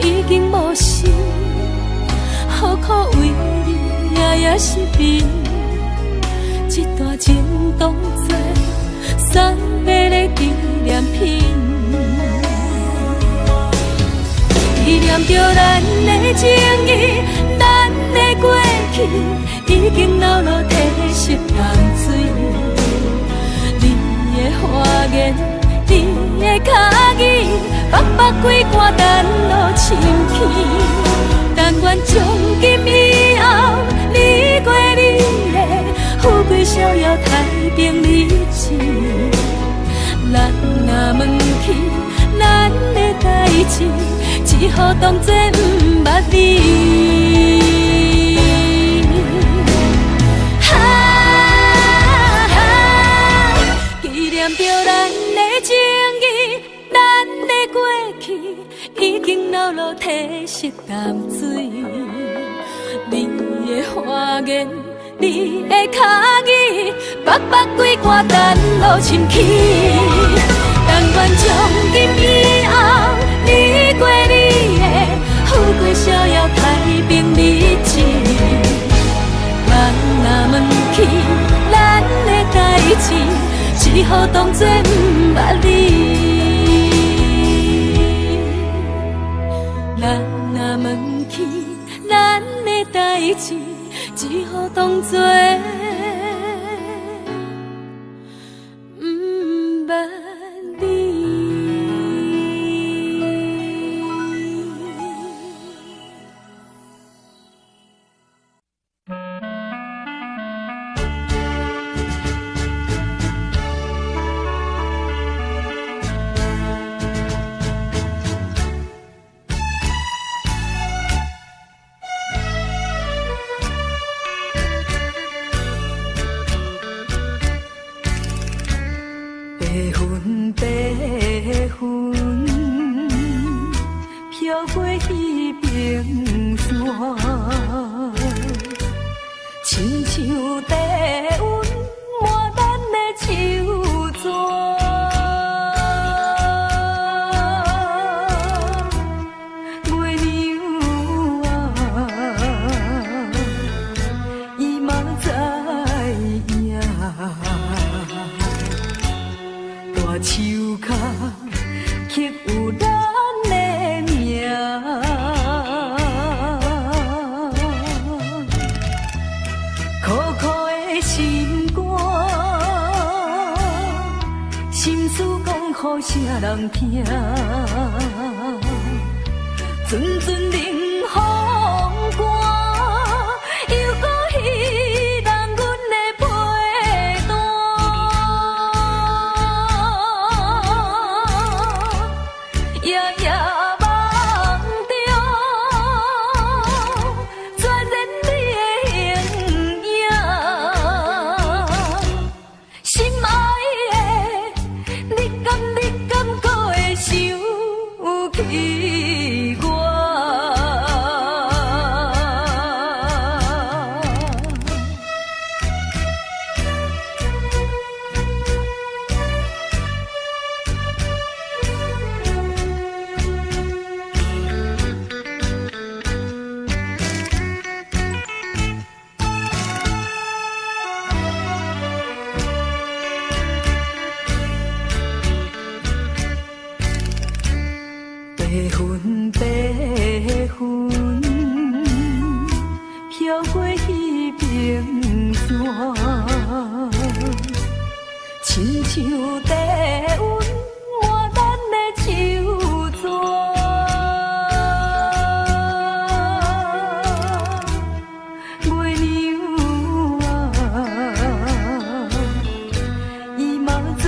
已经无心，何苦为你夜失眠？这段情当作送别的纪念品，纪念着咱的情谊，咱的过去已经老落褪色淡水。你的花言，你的脚语，白白几段等落深去。但愿从今以后，你过你的富贵逍遥，太平日子。咱若问起咱的代志，只好当作不捌你。纪念着咱的情谊，咱的过去已经老落褪色淡水。你的花言，你的脚语，白白几段等落深去。但愿从今以后，你过你的富贵逍遥，太平日子。咱若问起咱的代志，只好当作不捌你。咱若问起咱的代志，只好当作不捌你。白云飘过彼边山，亲像低温满咱的手纸。月娘啊，伊嘛知影。大树脚刻有咱的名，苦苦的心肝，心事讲予啥人听？阵阵冷风寒，又搁彼人阮的陪伴。夜夜梦中，全然你的形影，心爱的，你敢搁会想起我？白云飘过彼边山，亲像低温满咱的手纸。月娘啊，伊嘛知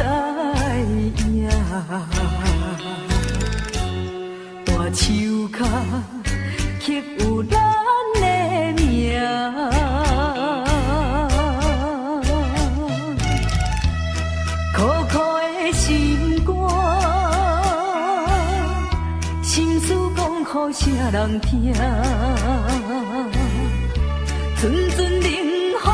影。大树脚刻有咱的名，苦苦的心肝，心事讲予啥人听？阵阵冷风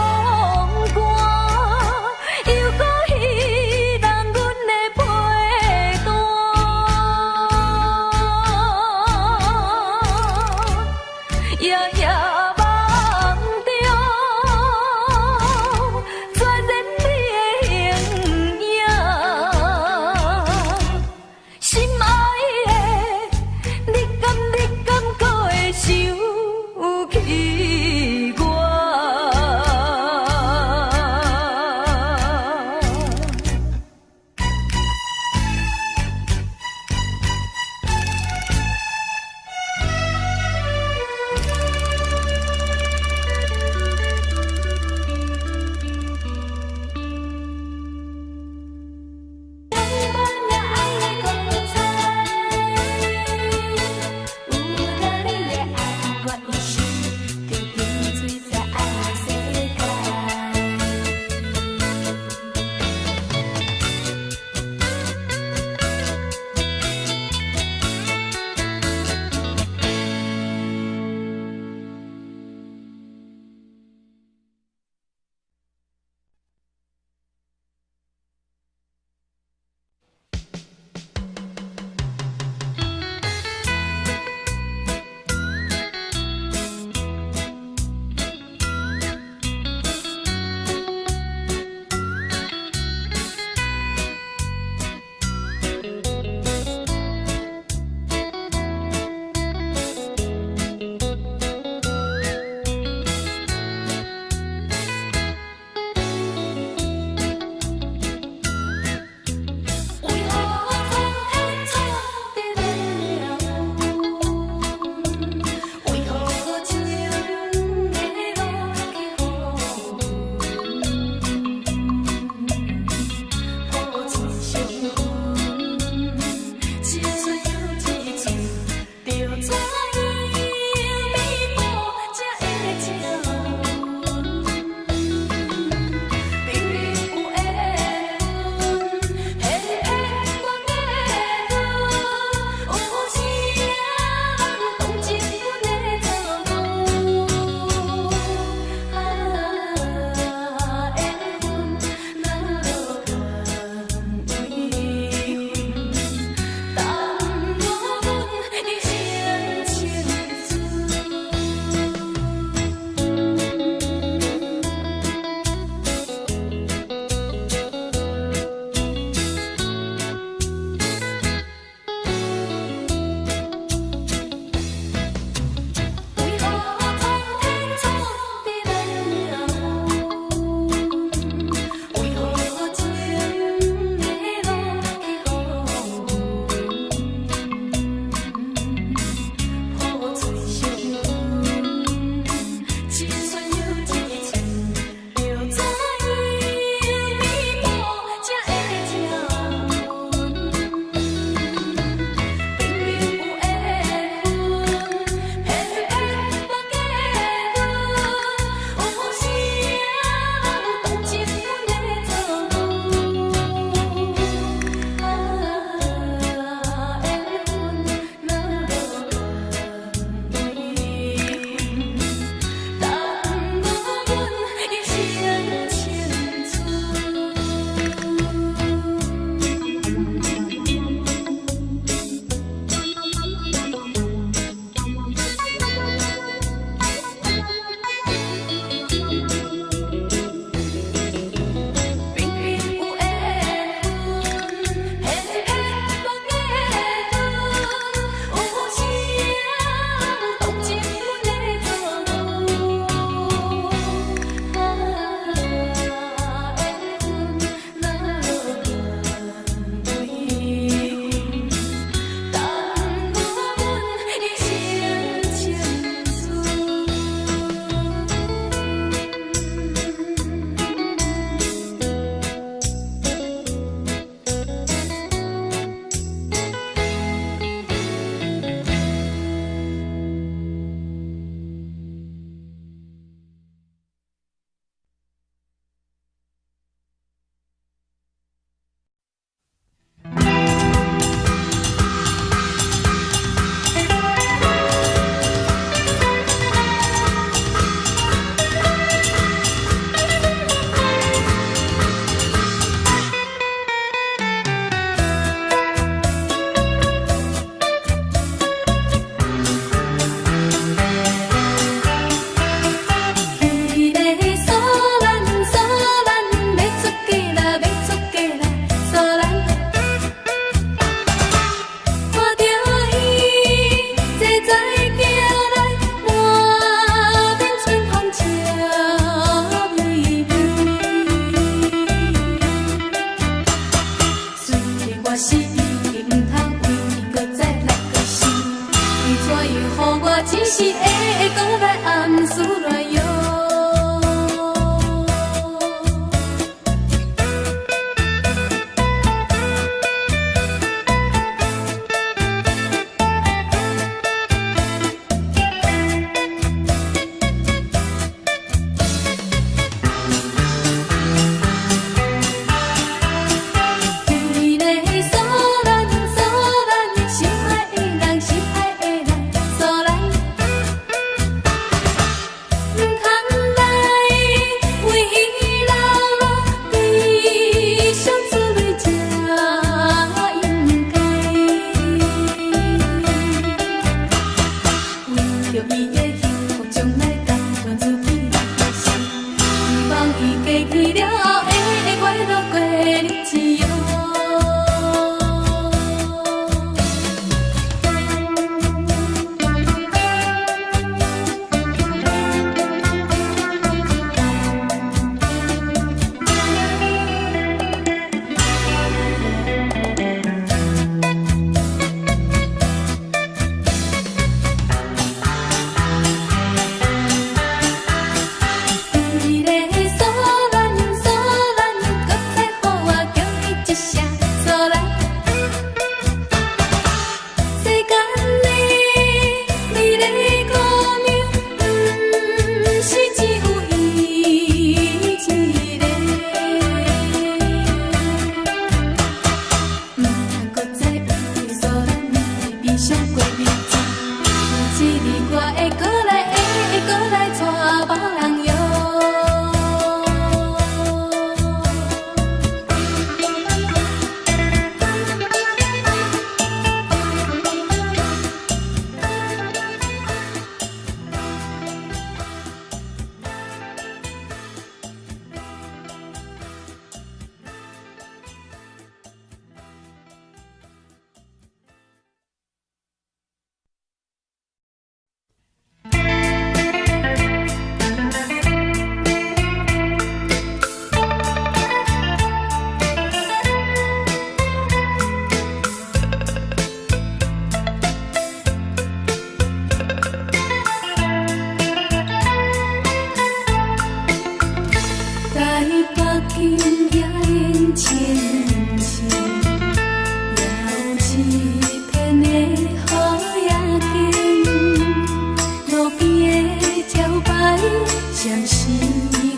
暂时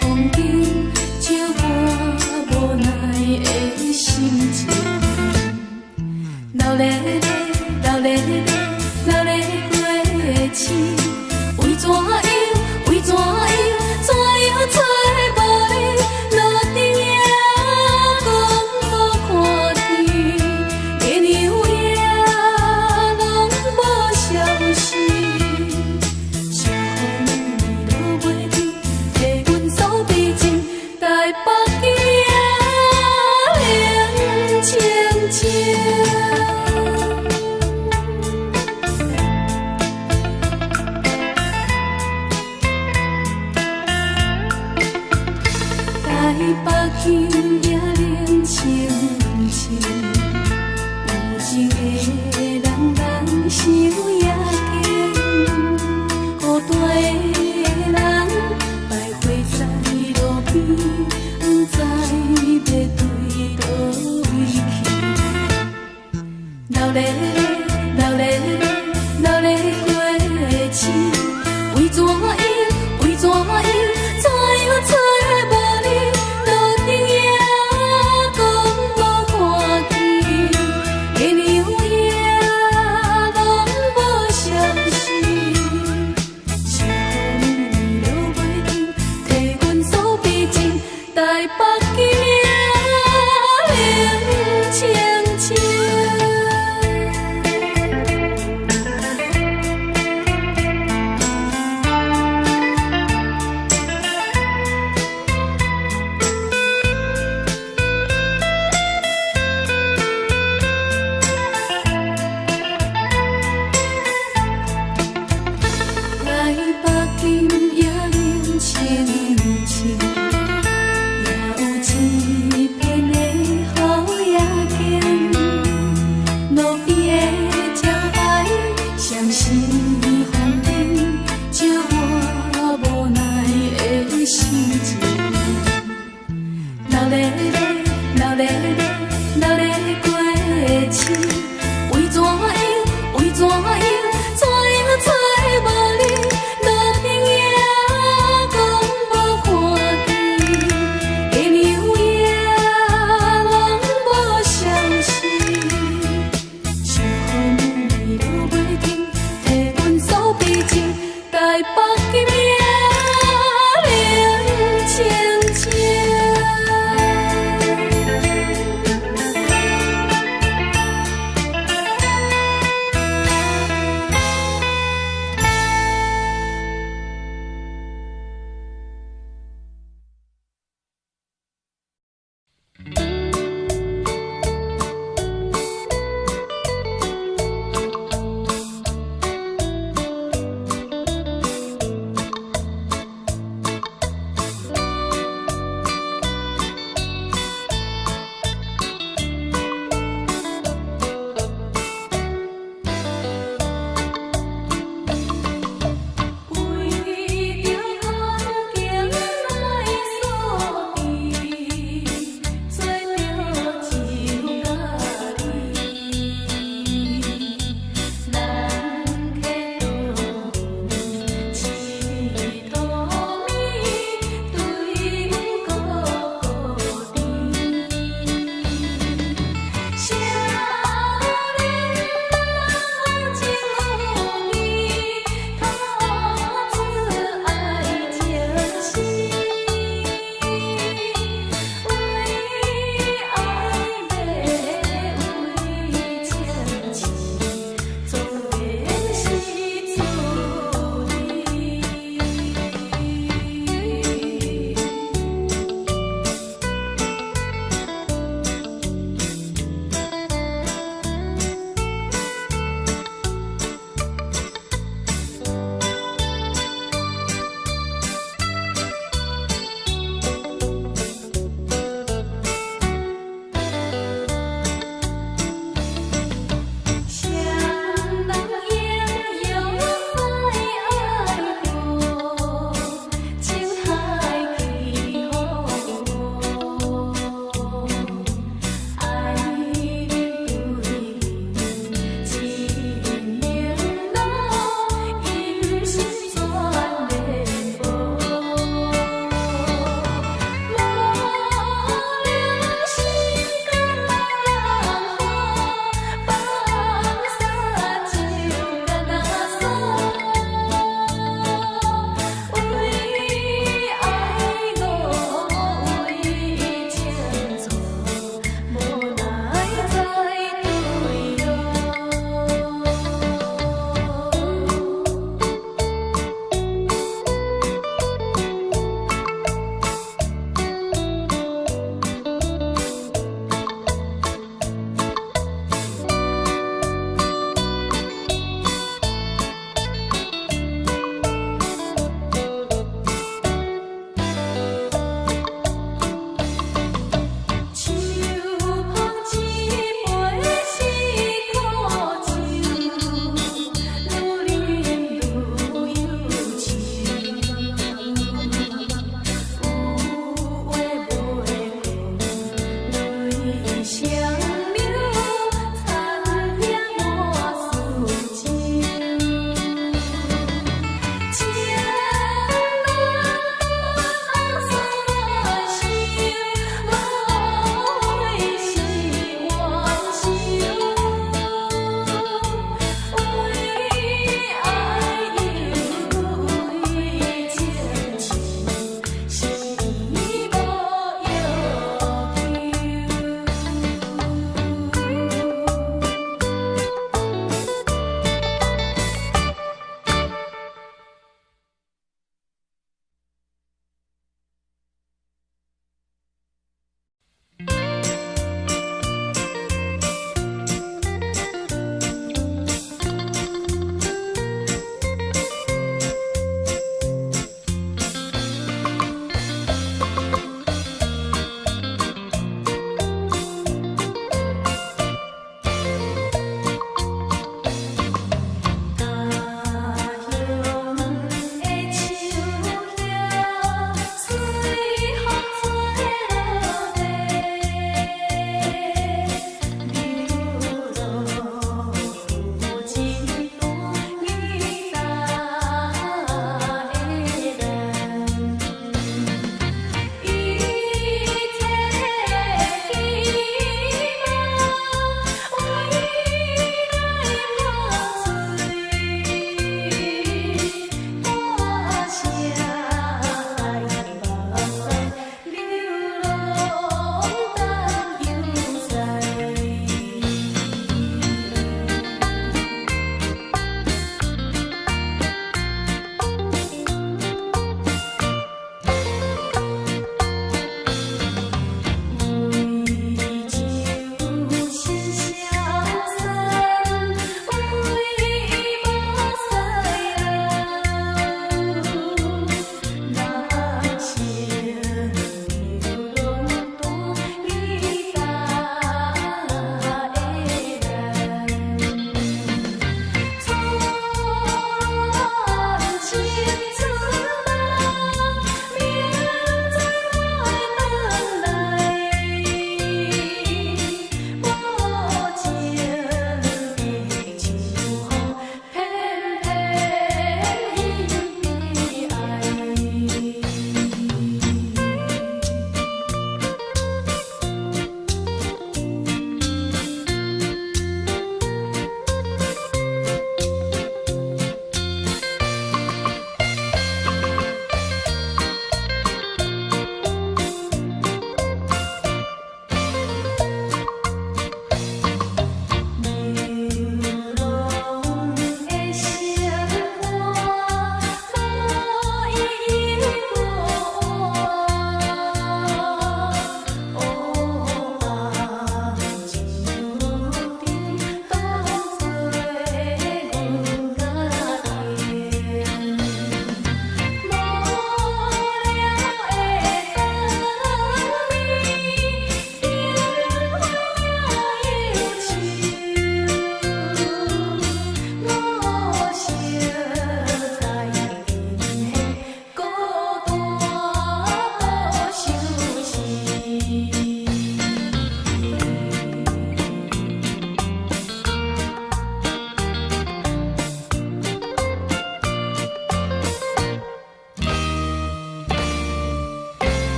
风景，照我无奈的心情。流咧咧，流咧咧，流咧过去，为怎样，为怎样，怎样找无你？路灯也讲无看天，月亮也拢无消息。秋风落袂停，替阮扫悲情，台北夜冷清清。台北乡也冷清清，有情的人人想也紧，孤单的人徘徊在路边，不知要对倒位去。流咧咧，流咧咧，流咧过去，为怎样，为怎样，怎样找无你？路灯也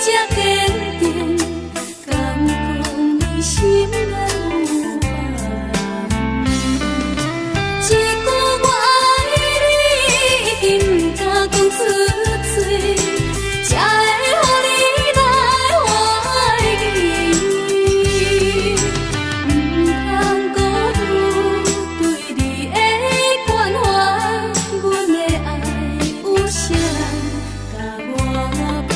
才坚定，敢讲你心内有爱。一句我爱你，一定不敢讲出嘴，才会予你来怀疑。不通辜负对你的关怀，阮的爱有谁甲我比？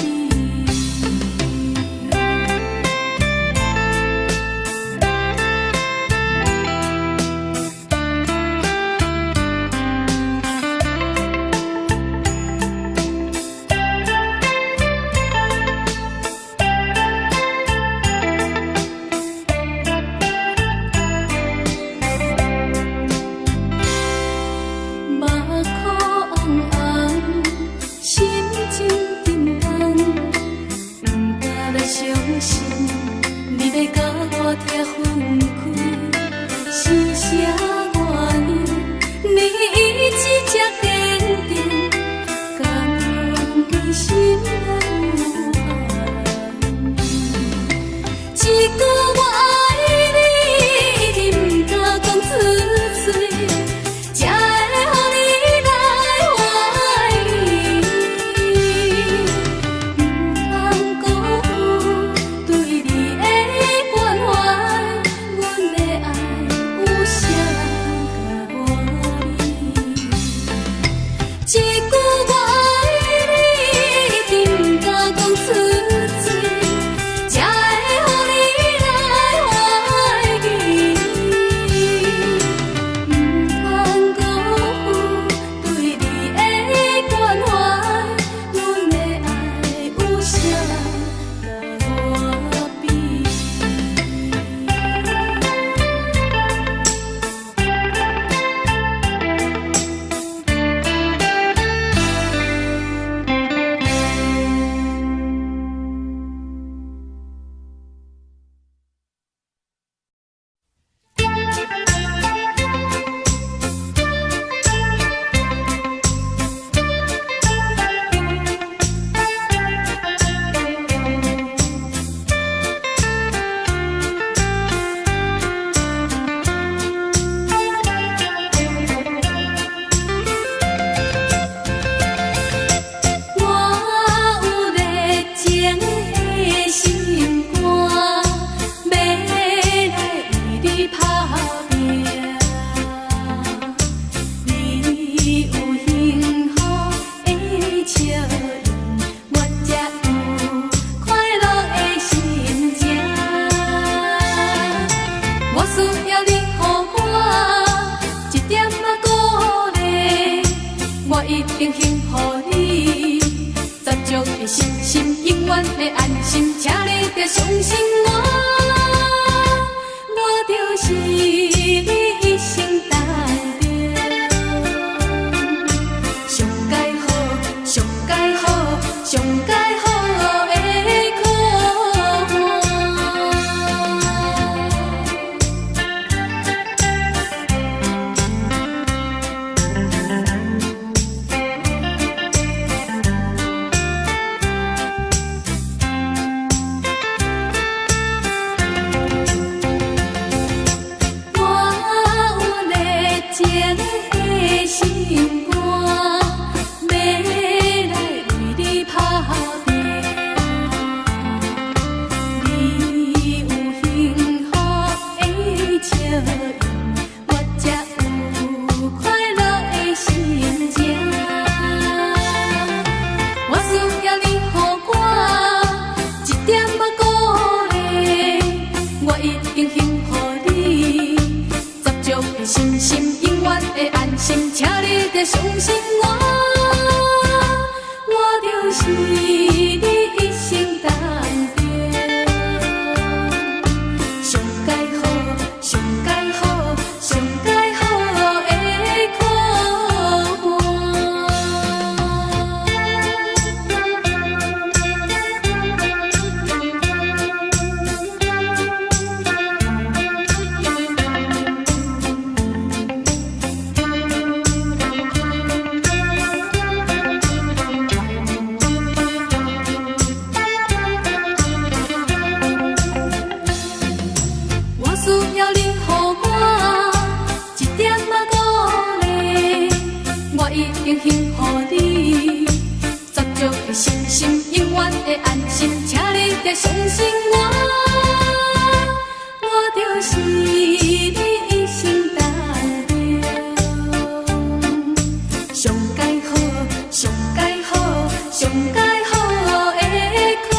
目眶红红，心情沉重，不敢来相信，你要甲我拆分开，是啥原因？你一直这坚定，敢讲你心内有爱？一句我爱你，一定不敢讲出嘴，才会予你来怀疑。不通辜负对你的关怀，阮的爱有谁甲我比？一句我爱你，一定不敢讲出嘴，才会予你来怀疑。不通辜负对你的关怀，阮的爱有谁甲我比？我有热情的心肝，要来为你打拼。你有幸福的笑容，我才有快乐的心情。我需要你予我一点仔鼓励，我一定幸福你。十足的信心，永远的安心，请你着相信我，我就是你一生等着。上介好，上介好，上介好的可我永远的安心，请你得相信我，我就是你一生担着，上介好，上介好，上介好的靠。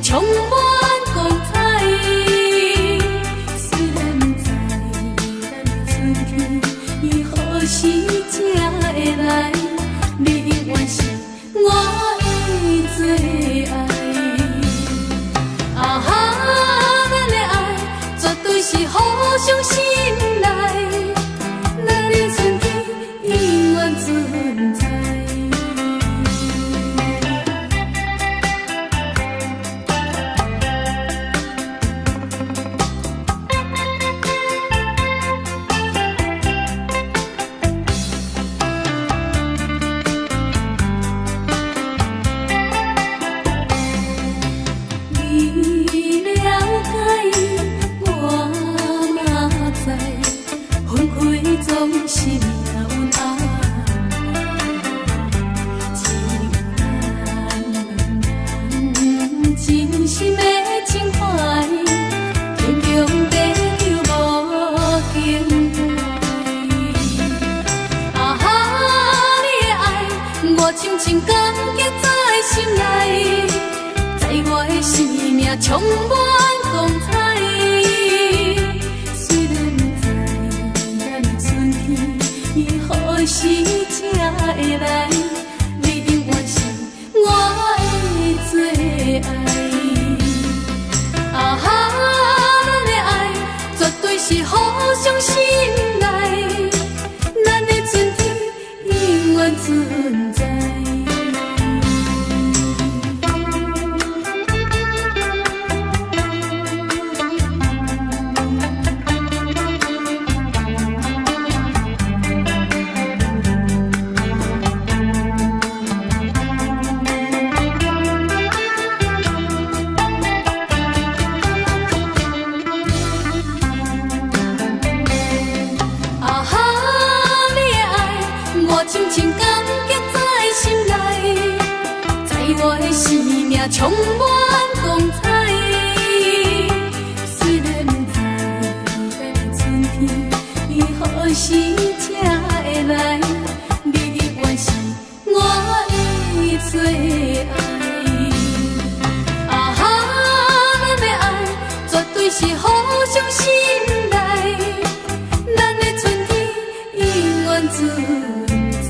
充满光彩，虽然不知咱的春天伊何时才会来，你永远是我的最爱。啊哈，咱的爱绝对是互相信赖，咱的春天永远存在。充满光彩，虽然不知咱的春天伊何时才会来，你永远是我的最爱。啊哈，咱的爱绝对是互相信赖，咱的春天永远存在。充满光彩，虽然不知咱的春天伊何时才会来，你永远是我的最爱。啊哈，咱的爱绝对是互相信赖，咱的春天永远存在。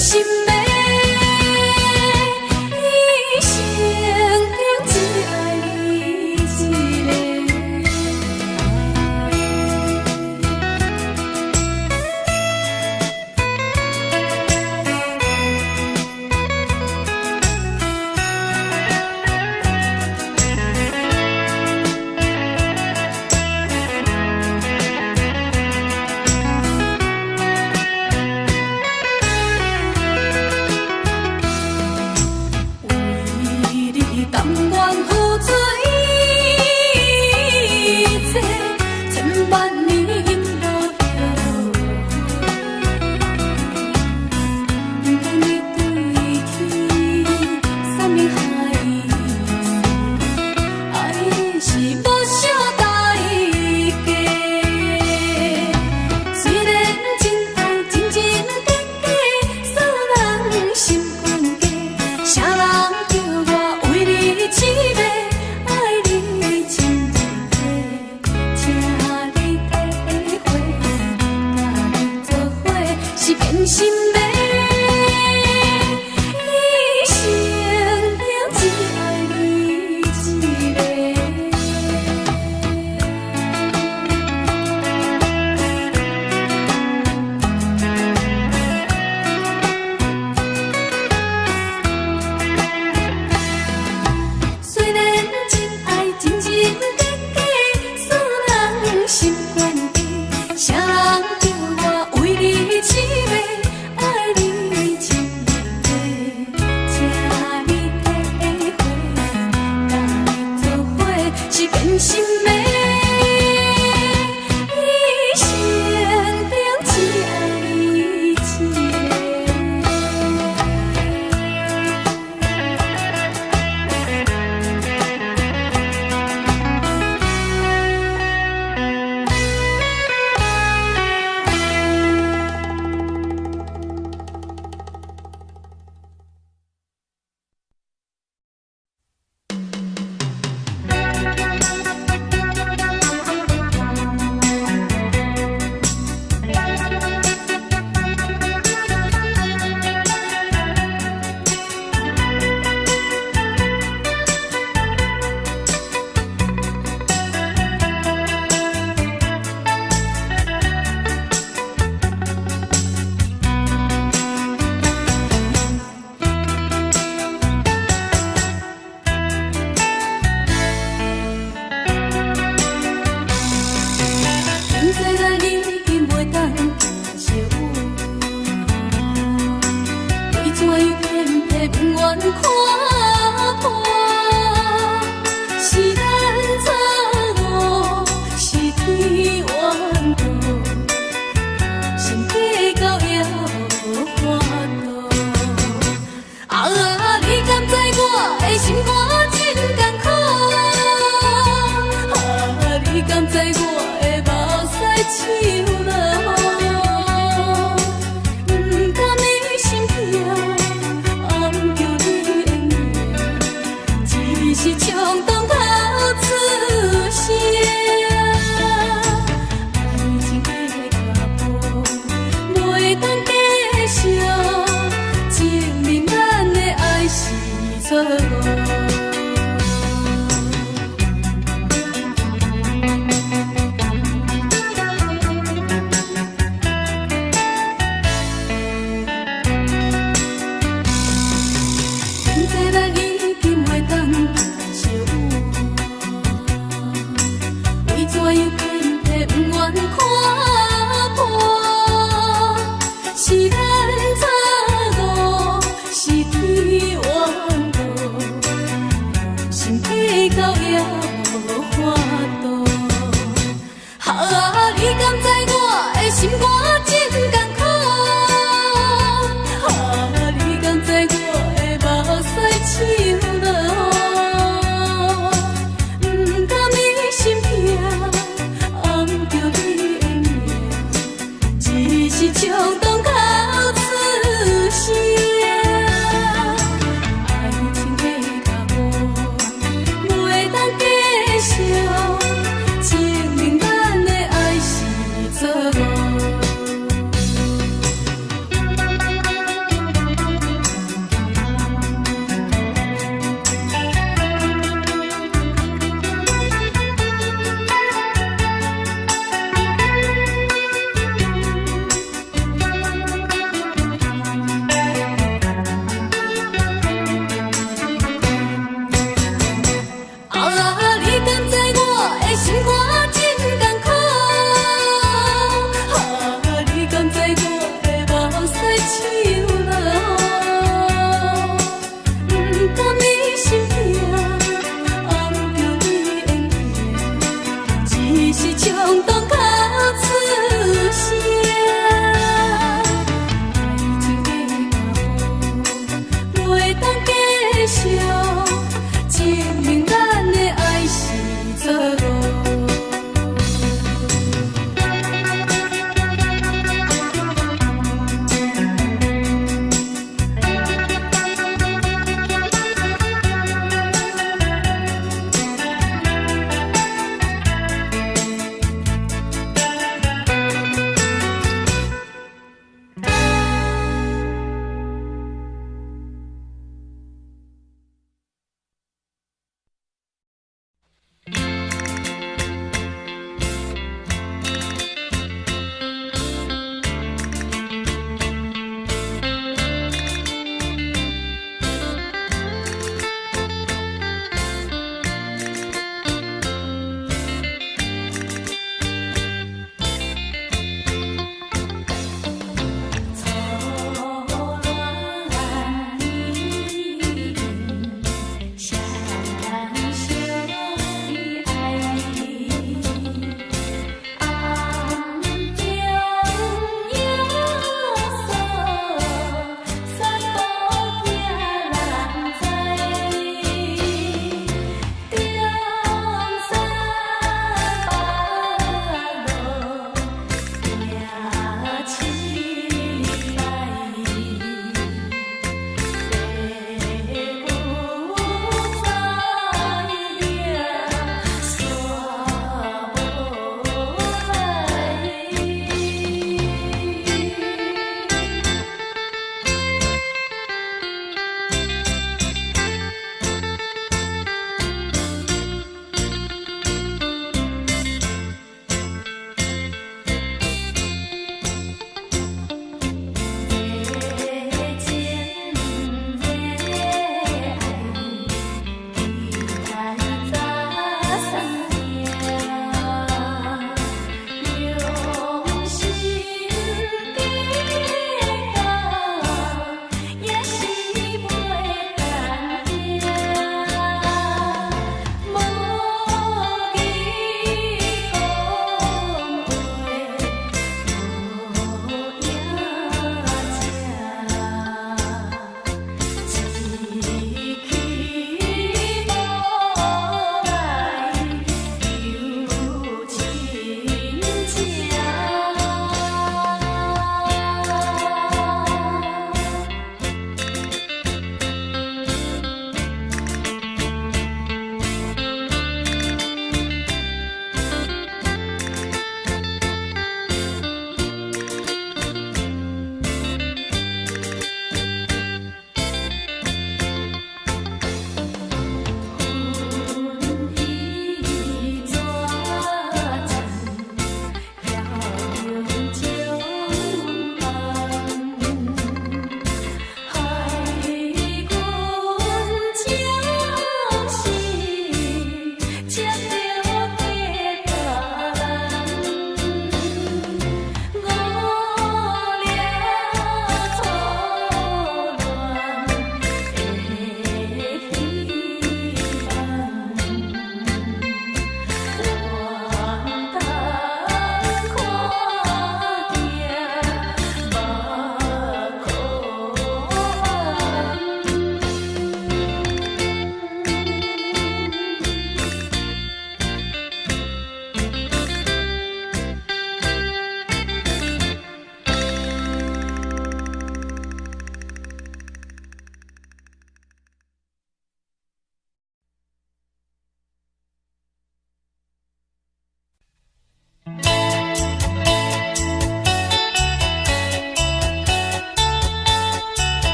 心的，一生中只爱你一个。为你甘愿付出一切，千万年无后悔。不管你对去什么海线，爱的是无少代价。虽然真爱真真假假，所人心肝家，啥人叫我为你痴迷，爱你真多，请你体会，甲你做伙是变心的，一生中只爱你一个。虽然真爱真真假假，所人心肝家，啥人叫我为你痴迷，爱你真多，请你体会，甲你做伙是变心的，一生中只爱你一个。现在咱已经袂当相偎，为怎样偏偏不愿看破？是咱错误，是天冤道，心计较也无法度。啊，你敢知我的心肝真艰苦？啊，你敢知我的目屎像落雨？不甘你心痛，暗叫你手啦，不甘你心痛，按着你缘份，只是冲动较出声。爱情的脚步袂当继续，证明咱的爱是错误。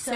留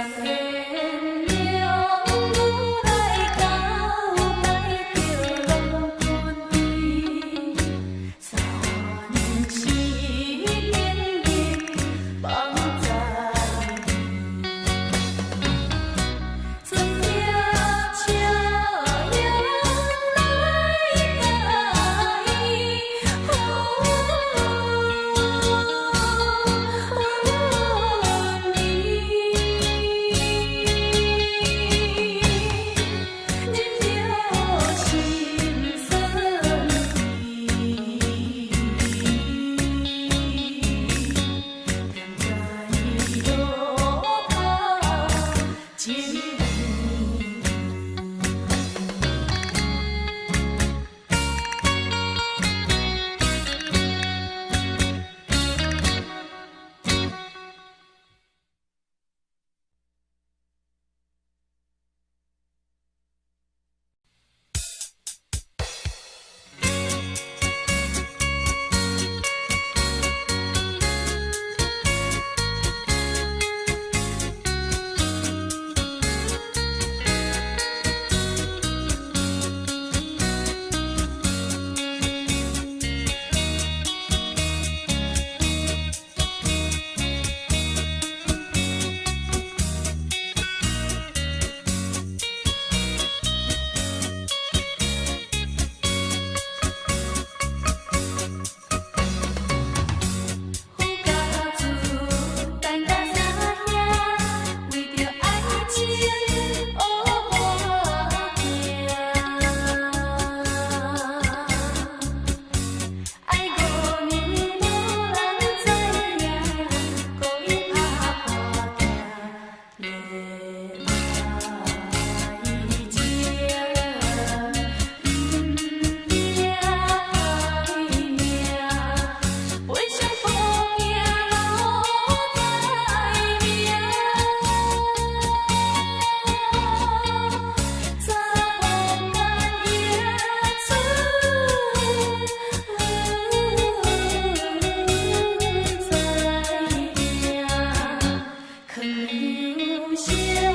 下。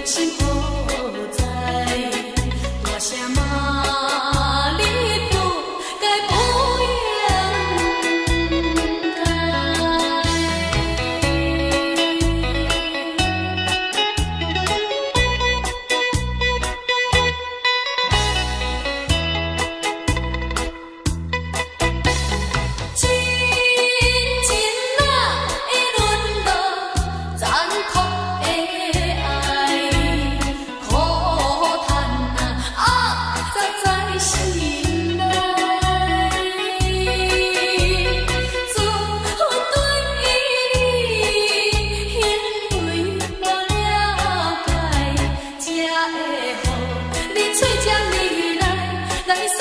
心何在？大声骂你不该不应该。真情哪会沦落残酷的爱？苦叹啊，扎在心内。自阮对你因为无了解，才会予你嘴将你来锁。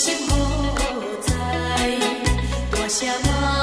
心何在？大声骂。